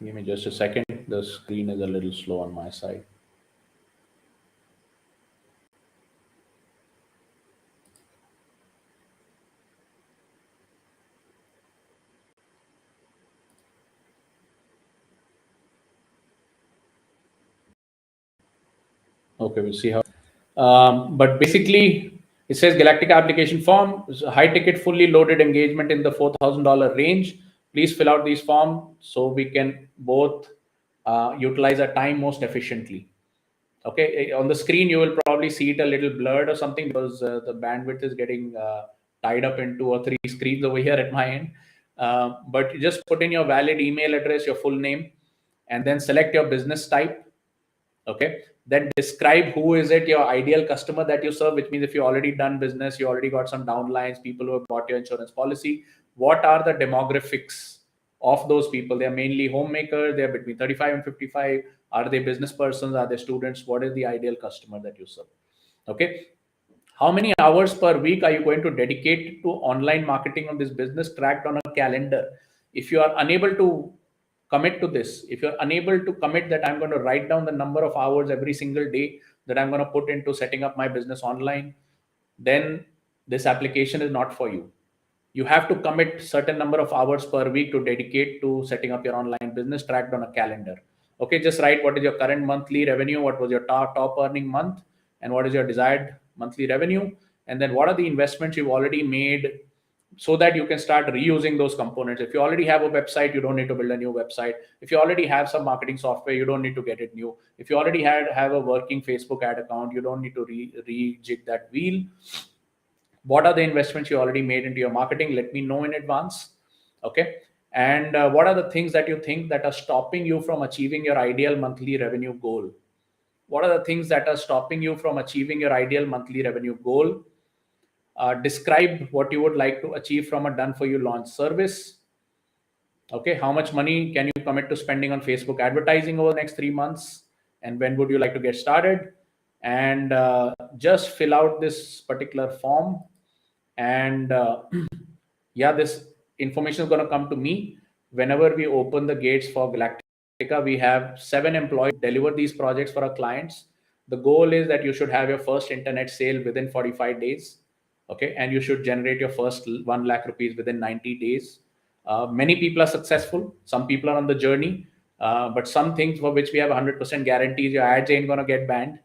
Give me just a second. The screen is a little slow on my side. Okay, we'll see how. But basically, it says Galactica application form, high ticket, fully loaded engagement in the $4,000 range. Please fill out these forms so we can both utilize our time most efficiently. Okay, on the screen you will probably see it a little blurred or something because the bandwidth is getting tied up in 2 or 3 screens over here at my end. But you just put in your valid email address, your full name, and then select your business type. Okay, then describe who is it, your ideal customer that you serve, which means if you already done business, you already got some downlines, people who have bought your insurance policy. What are the demographics of those people? They are mainly homemakers, they are between 35 and 55. Are they business persons, are they students? What is the ideal customer that you serve? Okay, how many hours per week are you going to dedicate to online marketing on this business, tracked on a calendar? If you are unable to commit to this, if you're unable to commit that I'm going to write down the number of hours every single day that I'm going to put into setting up my business online, then this application is not for you. You have to commit certain number of hours per week to dedicate to setting up your online business, tracked on a calendar. Okay, just write what is your current monthly revenue, what was your top earning month, and what is your desired monthly revenue, and then what are the investments you've already made, so that you can start reusing those components. If you already have a website, you don't need to build a new website. If you already have some marketing software, you don't need to get it new. If you already have a working Facebook ad account, you don't need to rejig that wheel. What are the investments you already made into your marketing? Let me know in advance. Okay, and what are the things that you think that are stopping you from achieving your ideal monthly revenue goal? What are the things that are stopping you from achieving your ideal monthly revenue goal? Describe what you would like to achieve from a done for you launch service. Okay, how much money can you commit to spending on Facebook advertising over the next 3 months, and when would you like to get started? And just fill out this particular form, and yeah, this information is going to come to me whenever we open the gates for Galactica. We have 7 employees deliver these projects for our clients. The goal is that you should have your first internet sale within 45 days. Okay, and you should generate your first 1 lakh rupees within 90 days. Many people are successful, some people are on the journey, but some things for which we have 100% guarantees. Your ads ain't going to get banned.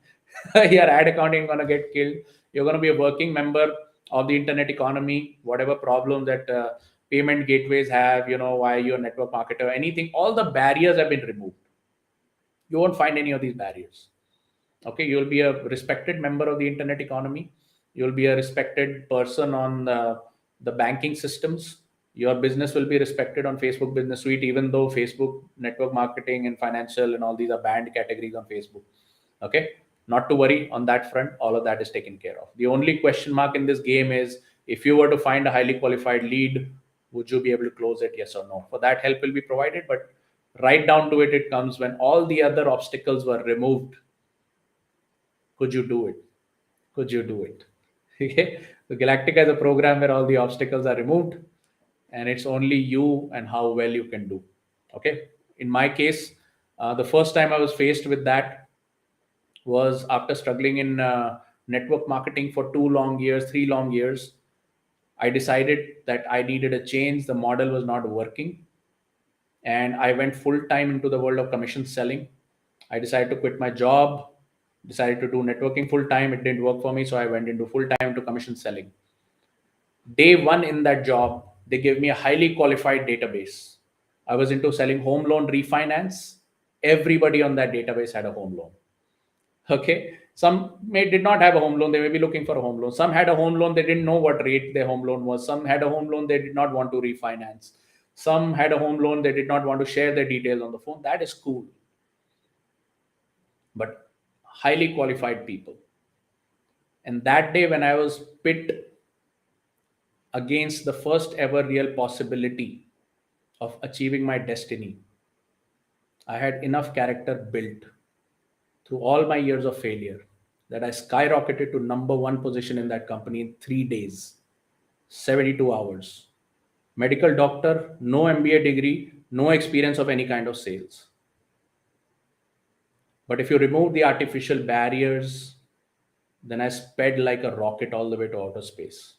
Your ad account ain't going to get killed. You're going to be a working member of the internet economy. Whatever problem that payment gateways have, why you're a network marketer, anything, all the barriers have been removed. You won't find any of these barriers. Okay, you'll be a respected member of the internet economy. You'll be a respected person on the banking systems. Your business will be respected on Facebook Business Suite, even though Facebook network marketing and financial and all these are banned categories on Facebook. Okay, not to worry on that front. All of that is taken care of. The only question mark in this game is, if you were to find a highly qualified lead, would you be able to close it, yes or no? For that, help will be provided, but right down to it, it comes when all the other obstacles were removed. Could you do it? Could you do it? Okay. So Galactica is a program where all the obstacles are removed, and it's only you and how well you can do. Okay. In my case, the first time I was faced with that was after struggling in network marketing for 2 long years, 3 long years. I decided that I needed a change. The model was not working, and I went full time into the world of commission selling. I decided to quit my job, decided to do networking full time. It didn't work for me, so I went into full time into commission selling. Day one in that job, they gave me a highly qualified database. I was into selling home loan refinance. Everybody on that database had a home loan. Okay. Some did not have a home loan. They may be looking for a home loan. Some had a home loan. They didn't know what rate their home loan was. Some had a home loan. They did not want to refinance. Some had a home loan. They did not want to share their details on the phone. That is cool. But highly qualified people. And that day, when I was pit against the first ever real possibility of achieving my destiny, I had enough character built through all my years of failure that I skyrocketed to number one position in that company in 3 days, 72 hours. Medical doctor, no MBA degree, no experience of any kind of sales. But if you remove the artificial barriers, then I sped like a rocket all the way to outer space.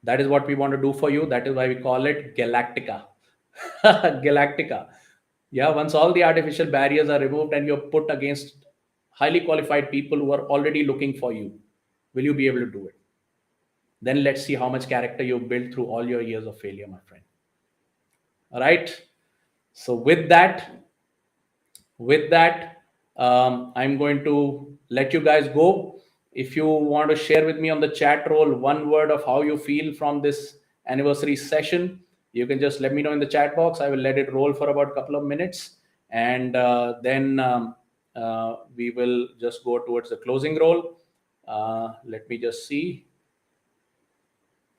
That is what we want to do for you. That is why we call it Galactica. Galactica. Yeah, once all the artificial barriers are removed and you're put against highly qualified people who are already looking for you, will you be able to do it? Then let's see how much character you've built through all your years of failure, my friend. All right. So with that, I'm going to let you guys go. If you want to share with me on the chat roll one word of how you feel from this anniversary session, you can just let me know in the chat box. I will let it roll for about a couple of minutes, and then we will just go towards the closing roll. Let me just see.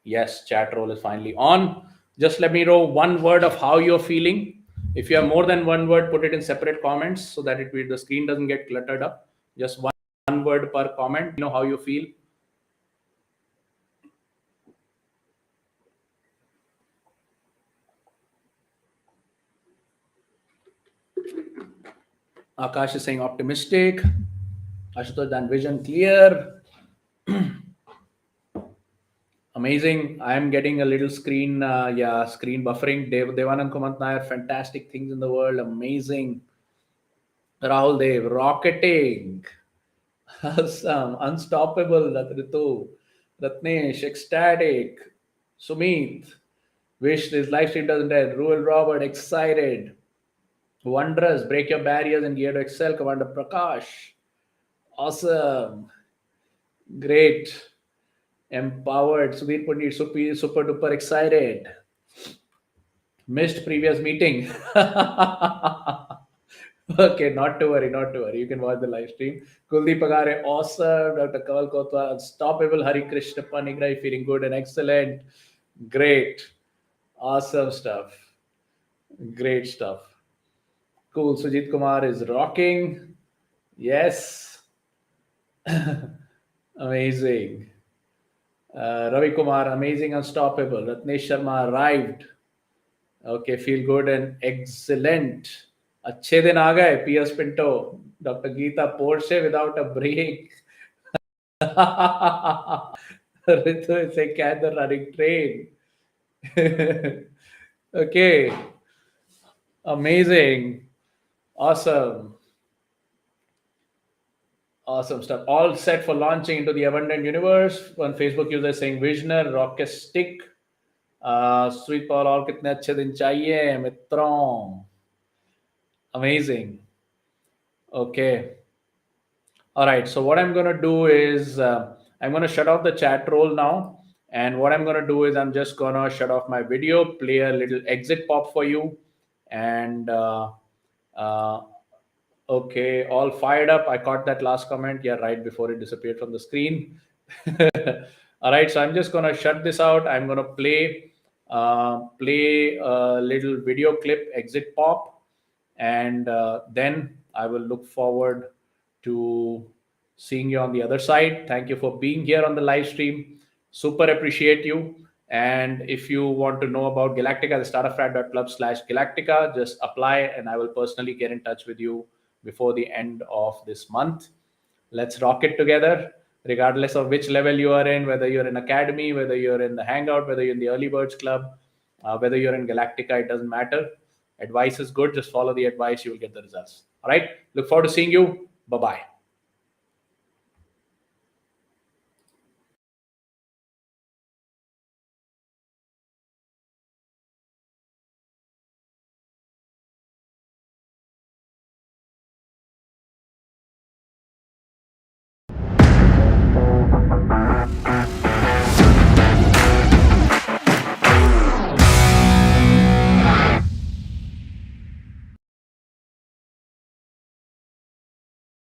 Yes, chat roll is finally on. Just let me know one word of how you're feeling. If you have more than one word, put it in separate comments so that the screen doesn't get cluttered up. Just one word per comment. You know how you feel. Akash is saying optimistic. Ashutosh Dan vision clear. Amazing. I am getting a little screen, screen buffering. Devanand Kumant Nair, fantastic things in the world. Amazing. Rahul Dev, rocketing. Awesome. Unstoppable, Ritu. Ratnesh, ecstatic. Sumit, wish this live stream doesn't end. Ruel Robert, excited. Wondrous, break your barriers and gear to excel. Commander Prakash, awesome. Great. Empowered. Sudhir Pandit, super duper excited. Missed previous meeting. Okay, not to worry, not to worry. You can watch the live stream. Kuldeep Pagare, awesome. Dr. Kaval Kotwa, unstoppable. Hari Krishna Panigrai, feeling good and excellent. Great. Awesome stuff. Great stuff. Cool. Sujit Kumar is rocking. Yes. Amazing. Ravi Kumar, amazing, unstoppable. Ratnesh Sharma arrived. Okay, feel good and excellent. अच्छे दिन आ गए. P.S. Pinto, Dr. Geeta, Porsche without a break. Ritu is a cat the running train. Okay, amazing, awesome, awesome stuff. All set for launching into the abundant universe. One Facebook user saying visioner, rocket stick. Sweet Paul, और कितने अच्छे दिन चाहिए मित्रों. Amazing. Okay. All right. So what I'm going to do is I'm going to shut off the chat roll now. And what I'm going to do is I'm just going to shut off my video, play a little exit pop for you. And uh, okay, all fired up. I caught that last comment. Yeah, right before it disappeared from the screen. All right. So I'm just going to shut this out. I'm going to play a little video clip, exit pop. And then I will look forward to seeing you on the other side. Thank you for being here on the live stream. Super appreciate you. And if you want to know about Galactica, the startupfrat.club/Galactica, just apply and I will personally get in touch with you before the end of this month. Let's rock it together, regardless of which level you are in, whether you're in Academy, whether you're in the Hangout, whether you're in the Early Birds Club, whether you're in Galactica, it doesn't matter. Advice is good. Just follow the advice, you will get the results. All right. Look forward to seeing you. Bye bye.